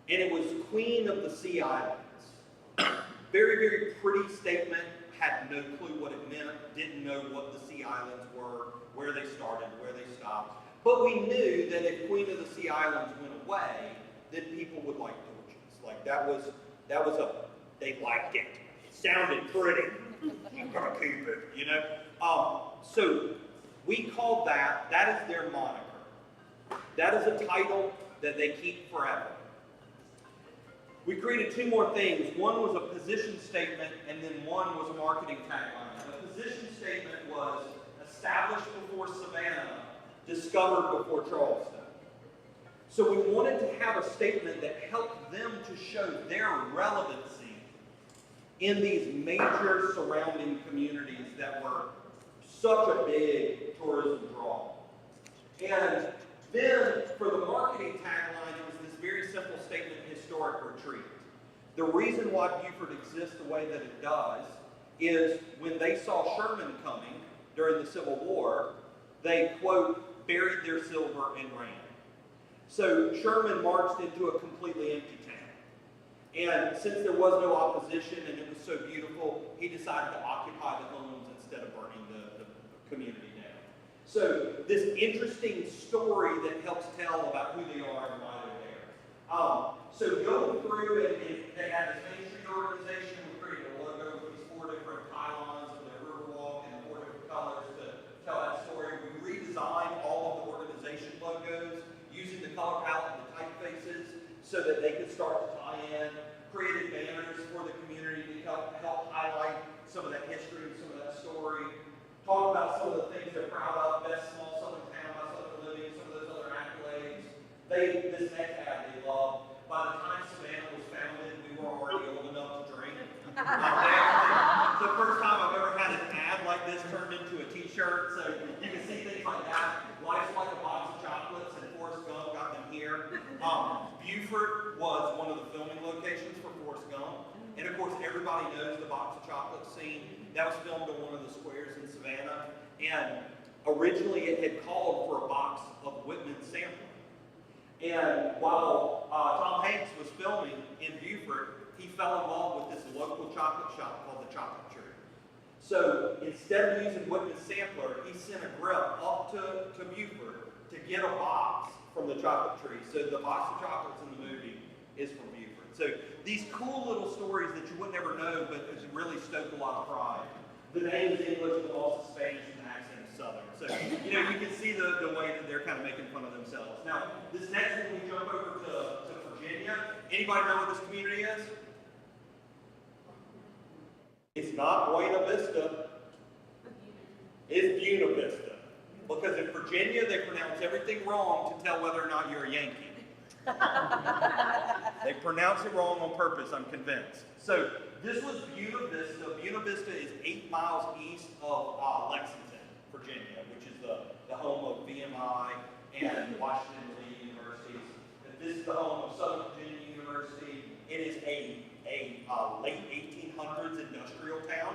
and it was Queen of the Sea Islands. Very, very pretty statement, had no clue what it meant, didn't know what the Sea Islands were, where they started, where they stopped. But we knew that if Queen of the Sea Islands went away, then people would like torches. Like that was they liked it. It sounded pretty. I'm gonna keep it, So we called that is their moniker. That is a title that they keep forever. We created 2 more things. One was a position statement, and then one was a marketing tagline. The position statement was a established before Savannah, discovered before Charleston. So we wanted to have a statement that helped them to show their relevancy in these major surrounding communities that were such a big tourism draw. And then for the marketing tagline, it was this very simple statement, historic retreat. The reason why Buford exists the way that it does is when they saw Sherman coming during the Civil War, they, quote, buried their silver and ran. So Sherman marched into a completely empty town. And since there was no opposition and it was so beautiful, he decided to occupy the homes instead of burning the community down. So this interesting story that helps tell about who they are and why they're there. So going through, and they had this Main Street organization. We created a logo with these 4 different pylons of their riverwalk and 4 different colors to tell that story. We redesigned all of the organization logos using the color palette and the typefaces so that they could start to tie in. Created banners for the community to help highlight some of that history and some of that story. Talk about some of the things they're proud of, best small southern town by Southern Living, some of those other accolades. This next ad they love. By the time Savannah was founded, we were already old enough to drink. The first time I've ever had an ad like this turned into a t-shirt, so you can see things like that. Life's like a box of chocolates, and Forrest Gump got them here. Buford was one of the filming locations for Forrest Gump. And of course, everybody knows the box of chocolates scene. That was filmed on one of the squares in Savannah. And originally it had called for a box of Whitman sampling. And while Tom Hanks was filming in Buford, he fell in love with this local chocolate shop called the Chocolate Tree. So instead of using Whitman's sampler, he sent a grip up to Buford to get a box from the Chocolate Tree. So the box of chocolates in the movie is from Buford. So these cool little stories that you would never know, but it's really stoked a lot of pride. The name is English, but also Spanish, and the accent is Southern. So, you know, you can see the way that they're kind of making fun of themselves. Now, this next one, we jump over to Virginia. Anybody know what this community is? It's not Buena Vista. It's Buena Vista. Because in Virginia, they pronounce everything wrong to tell whether or not you're a Yankee. They pronounce it wrong on purpose, I'm convinced. So this was Buena Vista. Buena Vista is 8 miles east of Lexington, Virginia, which is the home of VMI and Washington Lee Universities. This is the home of Southern Virginia University. It is a late 1800s industrial town,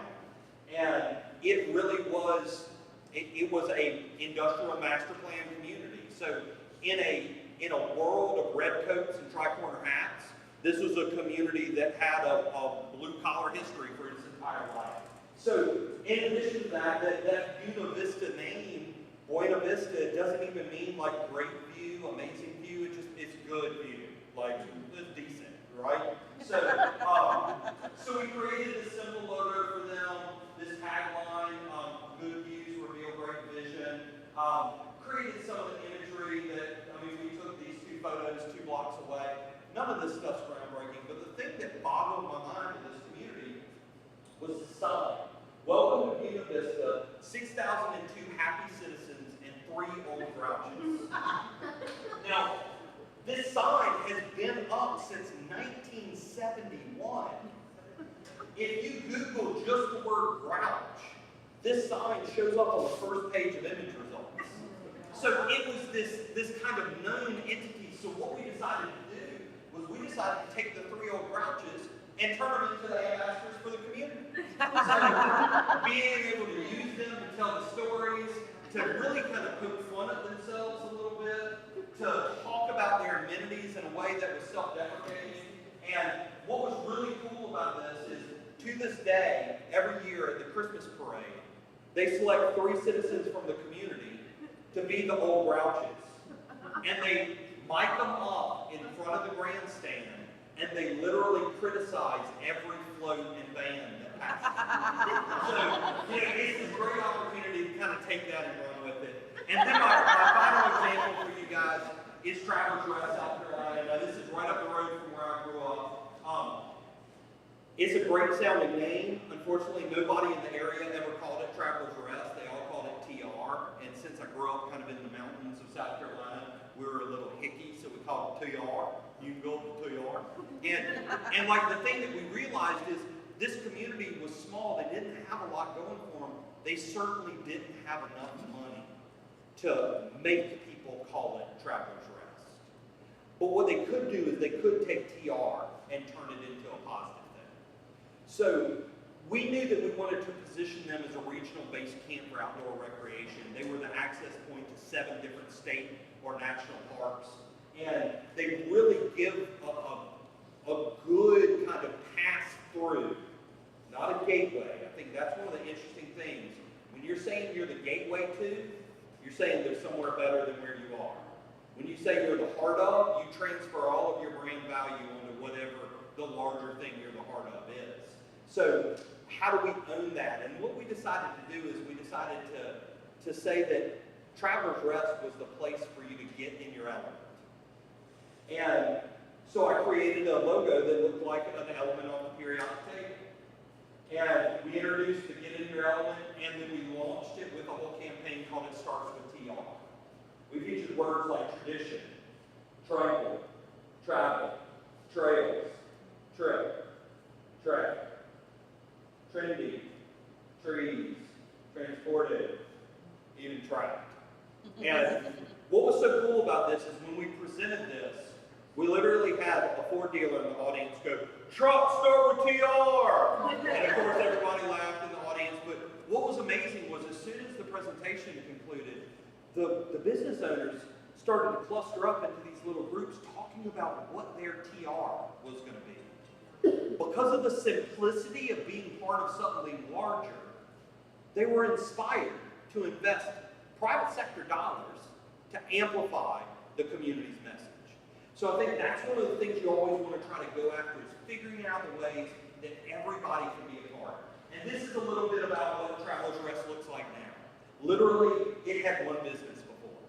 and it really was. It was a industrial master plan community. So in a world of red coats and tri-corner hats, this was a community that had a blue-collar history for its entire life. So in addition to that Buena Vista name, Buena Vista, it doesn't even mean like great view, amazing view, it's good view, like it's decent, right? So, so we created this simple logo for them, this tagline, good views reveal great vision. Created some of the imagery that, I mean, we took these 2 photos 2 blocks away. None of this stuff's groundbreaking, but the thing that boggled my mind in this community was the sign. Welcome to Buena Vista, 6,002 happy citizens and 3 old grouches. Now, this sign has been up since 1971. If you Google just the word grouch, this sign shows up on the first page of image results. So it was this kind of known entity. So what we decided to do was we decided to take the 3 old grouches and turn them into the ambassadors for the community. So being able to use them to tell the stories, to really kind of poke fun at themselves a little bit, to talk about their amenities in a way that was self-deprecating. And what was really cool about this is, to this day, every year at the Christmas parade, they select 3 citizens from the community to be the old grouches. And they mic them up in front of the grandstand, and they literally criticize every float and band that passes. So, you know, it's a great opportunity to kind of take that and run with it. And then my final example for you guys is Travelers Rest, South Carolina. Now, this is right up the road from where I grew up. It's a great sounding name. Unfortunately, nobody in the area ever called it Travelers Rest. They all called it TR. grew up kind of in the mountains of South Carolina. We were a little hickey, so we called it 2R. You can go up to 2R. And like the thing that we realized is this community was small. They didn't have a lot going for them. They certainly didn't have enough money to make people call it Traveler's Rest. But what they could do is they could take TR and turn it into a positive thing. So we knew that we wanted to position them as a regional-based camp for outdoor recreation. They were the access point to 7 different state or national parks. And they really give a good kind of pass through, not a gateway. I think that's one of the interesting things. When you're saying you're the gateway to, you're saying there's somewhere better than where you are. When you say you're the heart of, you transfer all of your brand value onto whatever the larger thing you're the heart of is. So how do we own that? And what we decided to do is we decided to say that Traveler's Rest was the place for you to get in your element. And so I created a logo that looked like an element on the periodic table. And we introduced the Get in Your Element, and then we launched it with a whole campaign called It Starts with TR. We featured words like tradition, tranquil, travel, trails, trip, track, trendy, trees, transported, even trapped. And what was so cool about this is when we presented this, we literally had a Ford dealer in the audience go, "Truck start with TR!" And of course everybody laughed in the audience, but what was amazing was as soon as the presentation concluded, the business owners started to cluster up into these little groups talking about what their TR was going to be. Because of the simplicity of being part of something larger, they were inspired to invest private sector dollars to amplify the community's message. So I think that's one of the things you always want to try to go after is figuring out the ways that everybody can be a part. And this is a little bit about what Traveler's Rest looks like now. Literally, it had one business before.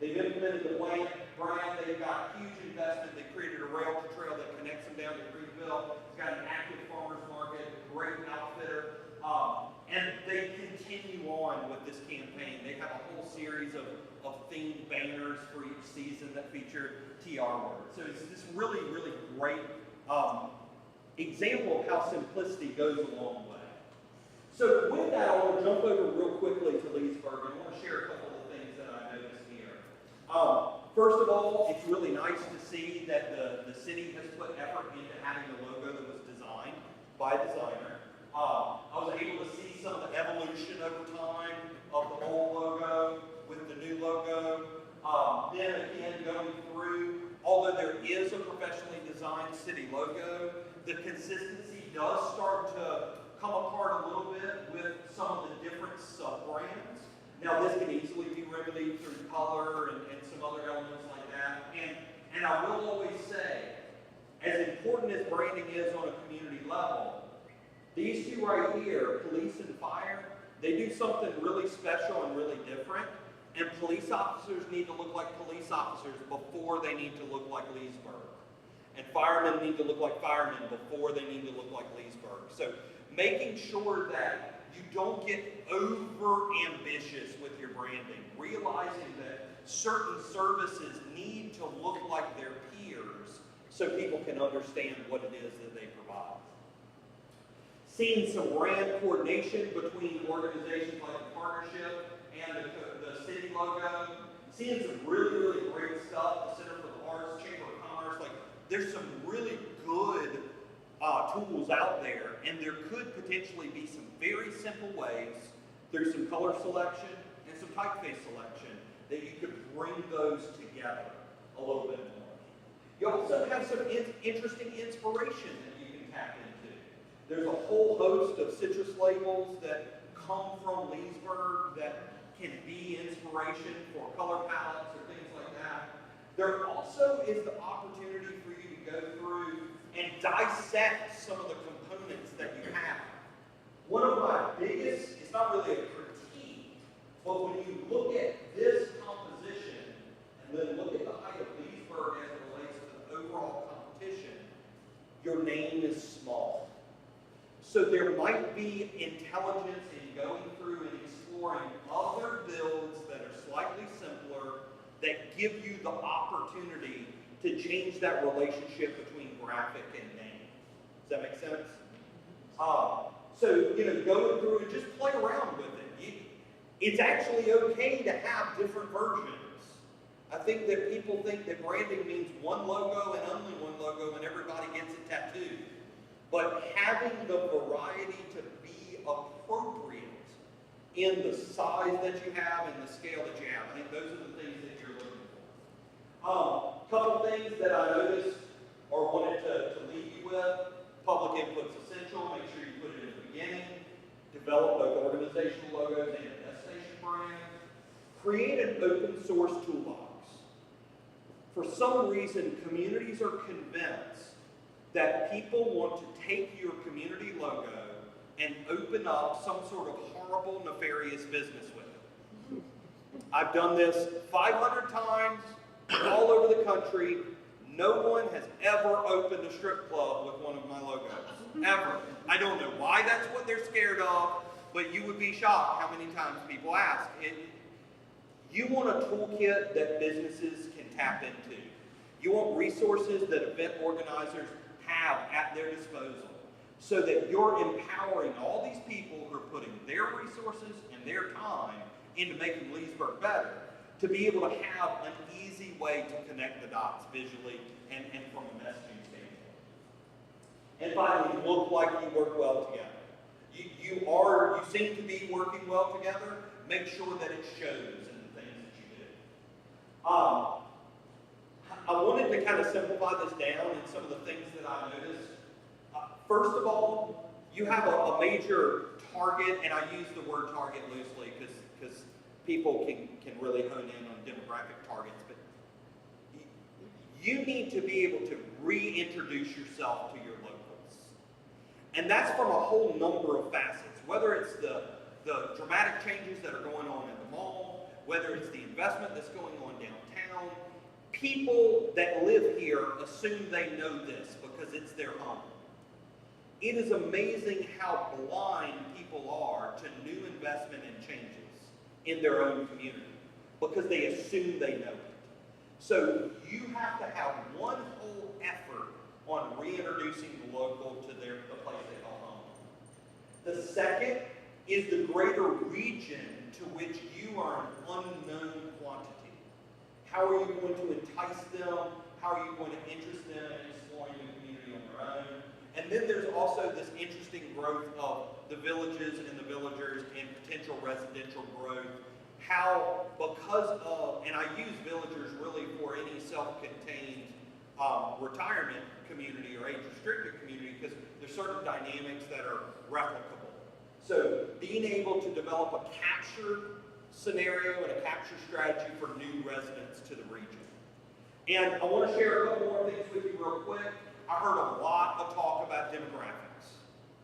They've implemented the brand, they've got huge investment, they created a rail to trail that connects them down to Greenville. It's got an active farmer's market, a great outfitter, and they continue on with this campaign. They have a whole series of themed banners for each season that feature TR words. So it's this really, really great example of how simplicity goes a long way. So with that, I want to jump over real quickly to Leesburg, and I want to share a couple of things that I noticed here. First of all, it's really nice to see that the city has put effort into having a logo that was designed by a designer. I was able to see some of the evolution over time of the old logo with the new logo. Then again, going through, although there is a professionally designed city logo, the consistency does start to come apart a little bit with some of the different sub-brands. Now this can easily be remedied through color and some other elements like that. And I will always say, as important as branding is on a community level, these two right here, police and fire, they do something really special and really different. And police officers need to look like police officers before they need to look like Leesburg. And firemen need to look like firemen before they need to look like Leesburg. So making sure that you don't get over ambitious with your branding, realizing that certain services need to look like their peers so people can understand what it is that they provide. Seeing some brand coordination between organizations like the Partnership and the city logo. Seeing some really, really great stuff, the Center for the Arts, Chamber of Commerce. Like, there's some really good tools out there, and there could potentially be some very simple ways through some color selection and some typeface selection that you could bring those together a little bit more. You also have some interesting inspiration that you can tap into. There's a whole host of citrus labels that come from Leesburg that can be inspiration for color palettes or things like that. There also is the opportunity for you to go through and dissect some of the components that you have. One of my biggest, it's not really a critique, but when you look at this composition and then look at the height of Leesburg as it relates to the overall competition, your name is small. So there might be intelligence in going through and exploring other builds that are slightly that give you the opportunity to change that relationship between graphic and name. Does that make sense? So, going through and just play around with it. It's actually okay to have different versions. I think that people think that branding means one logo and only one logo and everybody gets it tattooed. But having the variety to be appropriate in the size that you have and the scale that you have, I think those are the things that you're looking for. Couple things that I noticed or wanted to leave you with. Public input's essential. Make sure you put it in the beginning. Develop both organizational logos and a destination brand. Create an open source toolbox. For some reason, communities are convinced that people want to take your community logo and open up some sort of horrible, nefarious business with it. I've done this 500 times all over the country. No one has ever opened a strip club with one of my logos, ever. I don't know why that's what they're scared of, but you would be shocked how many times people ask. You want a toolkit that businesses can tap into. You want resources that event organizers have at their disposal so that you're empowering all these people who are putting their resources and their time into making Leesburg better to be able to have an easy way to connect the dots visually and from a messaging standpoint. And finally, look like you work well together. You seem to be working well together. Make sure that it shows in the things that you do. I wanted to kind of simplify this down in some of the things that I noticed. First of all, you have a major target, and I use the word target loosely because people can really hone in on demographic targets, but you need to be able to reintroduce yourself to your locals. And that's from a whole number of facets, whether it's the dramatic changes that are going on at the mall, whether it's the investment that's going on downtown. People that live here assume they know this because it's their home. It is amazing how blind people are to new investment and changes in their own community because they assume they know it. So you have to have one whole effort on reintroducing the local to the place they call home. The second is the greater region to which you are an unknown quantity. How are you going to entice them? How are you going to interest them in exploring the community on their own? And then there's also this interesting growth of the villages and the villagers and potential residential growth. How, because of, and I use villagers really for any self-contained retirement community or age-restricted community because there's certain dynamics that are replicable. So being able to develop a capture scenario and a capture strategy for new residents to the region. And I want to share a couple more things with you real quick. I heard a lot of talk about demographics.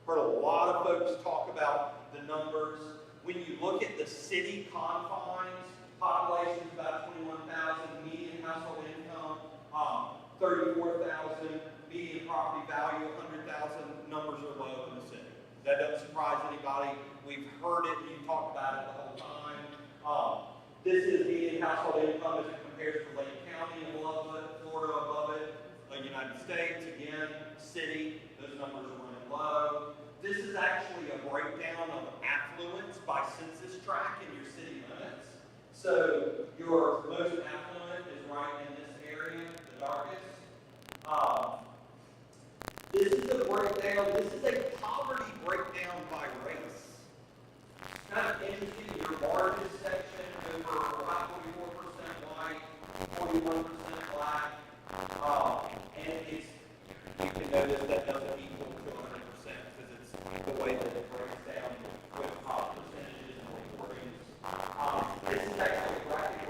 Heard a lot of folks talk about the numbers. When you look at the city confines, population is about 21,000, median household income, 34,000, median property value, 100,000, numbers are low in the city. That doesn't surprise anybody. We've heard it, we've talked about it the whole time. This is median household income as it compares to Lake County above it, Florida above it, the United States, again, city, those numbers are running low. This is actually a breakdown of affluence by census tract in your city limits. So your most affluent is right in this area, the darkest. This is a breakdown, this is a poverty breakdown by race. It's kind of interesting, your largest section over about 44% white, 41% black, and it's, you can notice that doesn't equal to 100% because it's the way that it breaks down with percentages and reportings. This is actually a graphic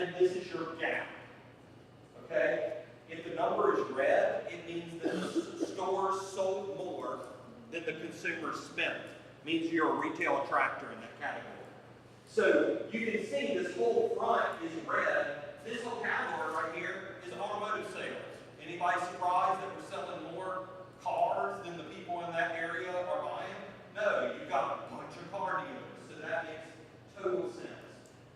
and this is your gap. Okay? If the number is red, it means that the store sold more than the consumer spent. It means you're a retail attractor in that category. So you can see this whole front is red. This whole category right here is automotive sales. Anybody surprised that we're selling more cars than the people in that area are buying? No, you've got a bunch of car dealers, so that makes total sense.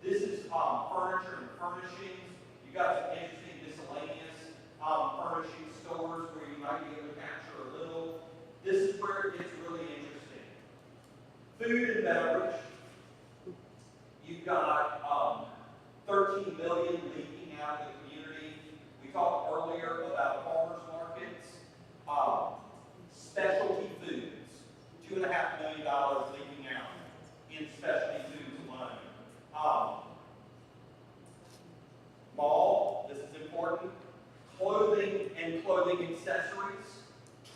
This is furniture and furnishings. You've got some interesting miscellaneous furnishing stores where you might be able to capture a little. This is where it gets really interesting. Food and beverage. You've got 13 million leaking out of the community. We talked earlier about farmers markets. Specialty foods, $2.5 million leaking out in specialty foods alone. Mall, this is important. Clothing and clothing accessories,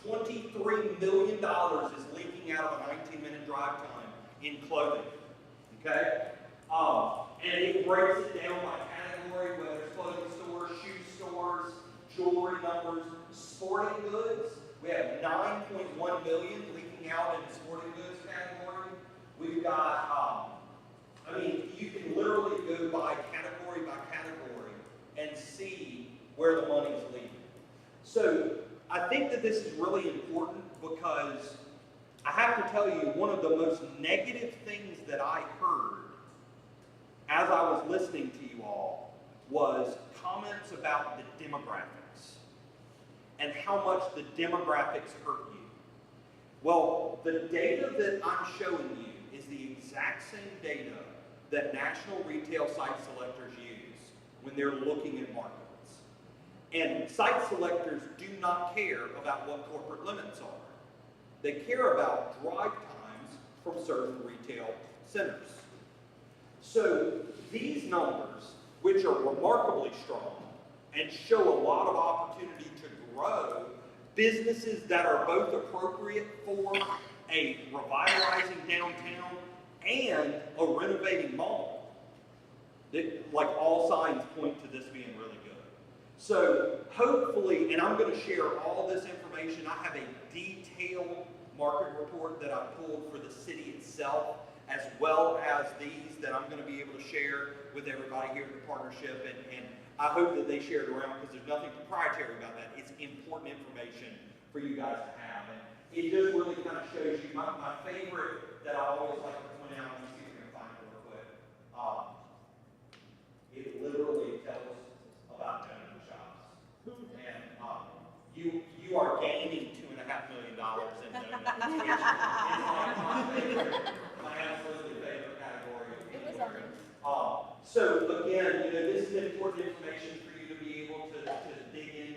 $23 million is leaking out of a 19-minute drive time in clothing. Okay? And it breaks it down by category, whether it's clothing stores, shoe stores, jewelry numbers, sporting goods. We have 9.1 million leaking out in the sporting goods category. We've got, you can literally go by category and see where the money's leaving. So I think that this is really important because I have to tell you, one of the most negative things that I heard as I was listening to you all was comments about the demographics and how much the demographics hurt you. Well, the data that I'm showing you is the exact same data that national retail site selectors use when they're looking at markets. And site selectors do not care about what corporate limits are. They care about drive times from certain retail centers. So these numbers, which are remarkably strong and show a lot of opportunity to grow businesses that are both appropriate for a revitalizing downtown and a renovating mall, like all signs point to this being really good. So hopefully, and I'm going to share all this information. I have a detailed market report that I pulled for the city itself, as well as these that I'm going to be able to share with everybody here in the partnership. And I hope that they share it around because there's nothing proprietary about that. It's important information for you guys to have. And it just really kind of shows you my favorite that I always like to point out. Let me see if we can find it real quick. It literally tells about donor shops. And you are gaining $2.5 million in donuts. It's my absolutely favorite category. It was on. So again, this is important information for you to be able to dig into.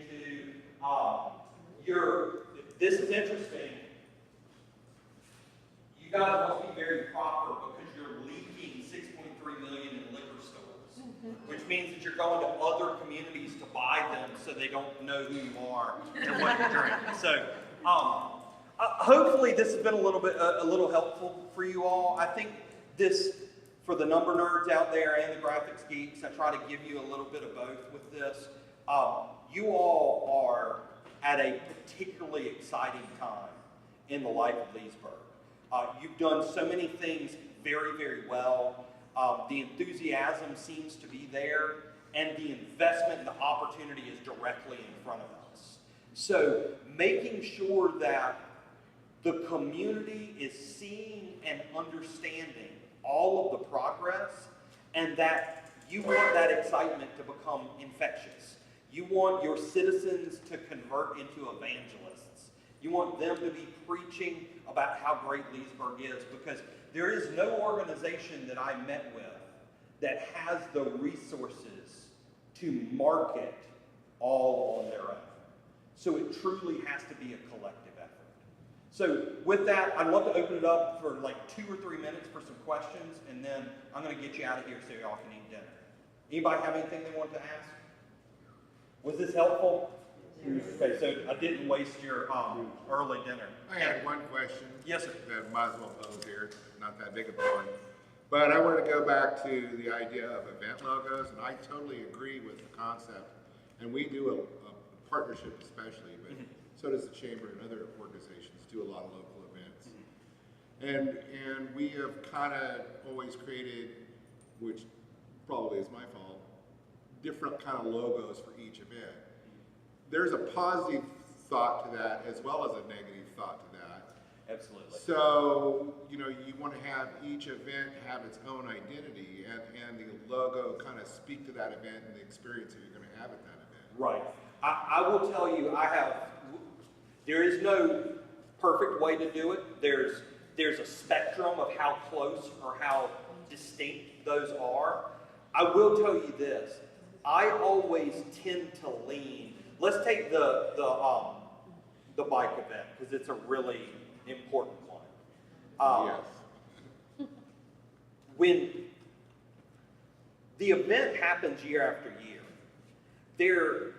This is interesting. You guys must be very proper because you're leaking $6.3 million in liquor stores, which means that you're going to other communities to buy them so they don't know who you are and what you drink. So hopefully this has been a little helpful for you all. I think this, for the number nerds out there and the graphics geeks, I try to give you a little bit of both with this. You all are at a particularly exciting time in the life of Leesburg. You've done so many things very, very well. The enthusiasm seems to be there, and the investment and the opportunity is directly in front of us. So making sure that the community is seeing and understanding all of the progress, and that you want that excitement to become infectious. You want your citizens to convert into evangelists. You want them to be preaching about how great Leesburg is, because there is no organization that I met with that has the resources to market all on their own. So it truly has to be a collective effort. So with that, I'd love to open it up for like 2 or 3 minutes for some questions, and then I'm going to get you out of here so y'all can eat dinner. Anybody have anything they wanted to ask? Was this helpful? Okay, so I didn't waste your early dinner. I had one question. Yes, sir. That might as well pose here, not that big of a one. But I want to go back to the idea of event logos, and I totally agree with the concept. And we do a partnership especially, but so does the Chamber and other organizations do a lot of local events. And we have kind of always created, which probably is my fault, different kind of logos for each event. There's a positive thought to that as well as a negative thought to that. Absolutely. So, you know, you want to have each event have its own identity and the logo kind of speak to that event and the experience that you're going to have at that event. Right. I will tell you, there is no perfect way to do it. There's a spectrum of how close or how distinct those are. I will tell you this. I always tend to lean. Let's take the bike event because it's a really important one. Yes. When the event happens year after year,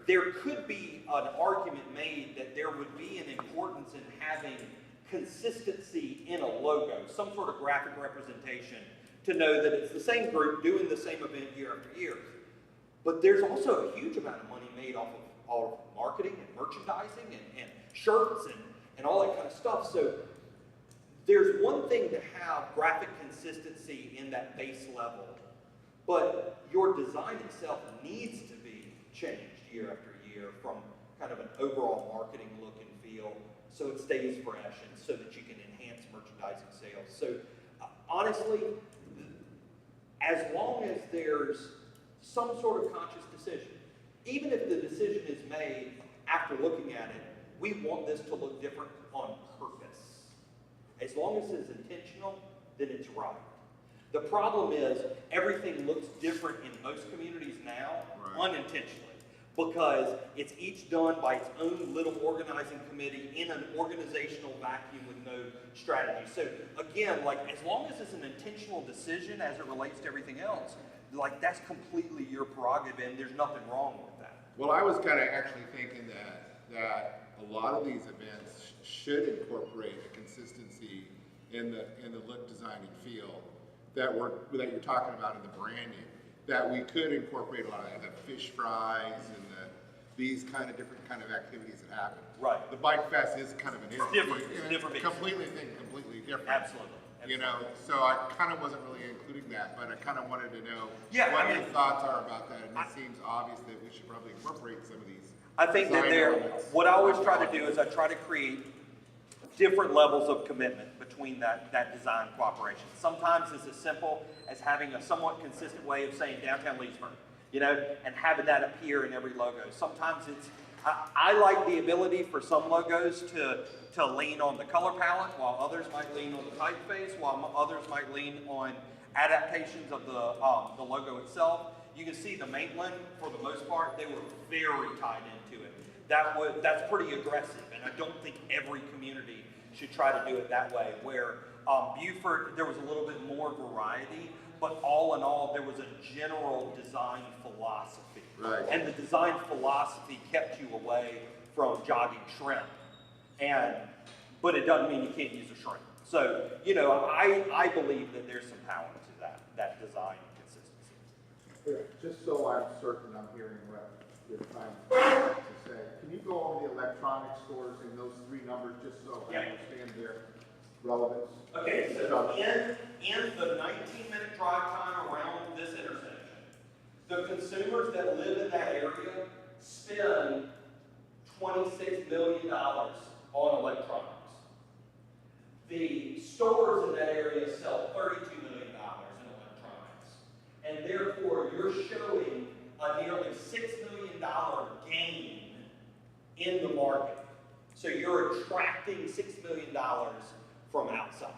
there could be an argument made that there would be an importance in having consistency in a logo, some sort of graphic representation to know that it's the same group doing the same event year after year. But there's also a huge amount of money made off of marketing and merchandising and shirts and all that kind of stuff. So there's one thing to have graphic consistency in that base level, but your design itself needs to be changed year after year from kind of an overall marketing look and feel so it stays fresh and so that you can enhance merchandising sales. So honestly, as long as there's some sort of conscious decision, even if the decision is made after looking at it, we want this to look different on purpose. As long as it's intentional, then it's right. The problem is everything looks different in most communities now, unintentionally, because it's each done by its own little organizing committee in an organizational vacuum with no strategy. So again, like as long as it's an intentional decision as it relates to everything else, like that's completely your prerogative and there's nothing wrong with that. Well, I was kind of actually thinking that a lot of these events should incorporate a consistency in the look, design, and feel that you're talking about in the branding. That we could incorporate a lot of the fish fries and these kind of different kind of activities that happen. Right. The Bike Fest is kind of an different. It's different. Completely different. Absolutely. You know, so I kind of wasn't really including that, but I kind of wanted to know what your thoughts are about that, and it seems obvious that we should probably incorporate some of these. I think that what I always try to do is I try to create different levels of commitment between that design cooperation. Sometimes it's as simple as having a somewhat consistent way of saying downtown Leesburg, you know, and having that appear in every logo. Sometimes it's, I like the ability for some logos to lean on the color palette, while others might lean on the typeface, while others might lean on adaptations of the logo itself. You can see the Maitland, for the most part, they were very tied into it. That's pretty aggressive, and I don't think every community should try to do it that way. Where Buford, there was a little bit more variety, but all in all, there was a general design philosophy. Right. And the design philosophy kept you away from jogging shrimp. But it doesn't mean you can't use a shrimp. So, you know, I believe that there's some power to that design consistency. Yeah, just so I'm certain I'm hearing what you're trying to say, can you go over the electronic stores in those three numbers just so I understand their relevance? Okay, so in the 19-minute drive time around this intersection, the consumers that live in that area spend $26 million on electronics. The stores in that area sell $32 million in electronics. And therefore, you're showing a nearly $6 million gain in the market. So you're attracting $6 million from outside.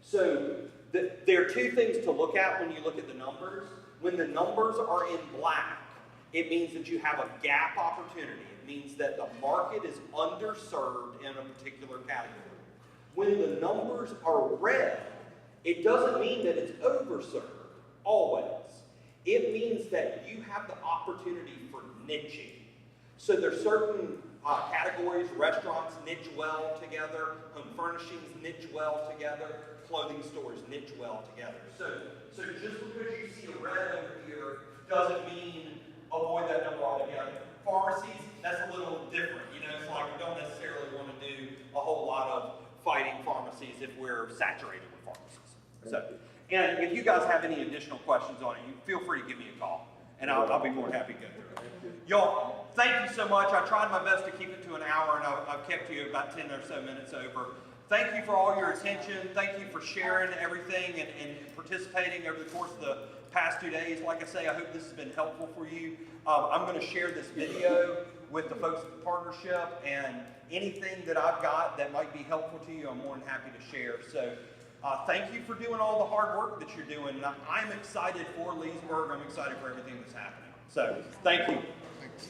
So there are two things to look at when you look at the numbers. When the numbers are in black, it means that you have a gap opportunity. It means that the market is underserved in a particular category. When the numbers are red, it doesn't mean that it's overserved, always. It means that you have the opportunity for niching. So there's certain categories, restaurants niche well together, home furnishings niche well together, clothing stores niche well together. So So just because you see a red over here doesn't mean avoid that number altogether. Pharmacies, that's a little different. You know, it's like we don't necessarily want to do a whole lot of fighting pharmacies if we're saturated with pharmacies. So, and if you guys have any additional questions on it, you feel free to give me a call, and I'll be more than happy to go through it. Y'all, thank you so much. I tried my best to keep it to an hour, and I've kept you about 10 or so minutes over. Thank you for all your attention. Thank you for sharing everything and participating over the course of the past 2 days. Like I say, I hope this has been helpful for you. I'm going to share this video with the folks at the partnership, and anything that I've got that might be helpful to you, I'm more than happy to share. So thank you for doing all the hard work that you're doing. I'm excited for Leesburg. I'm excited for everything that's happening. So thank you. Thanks.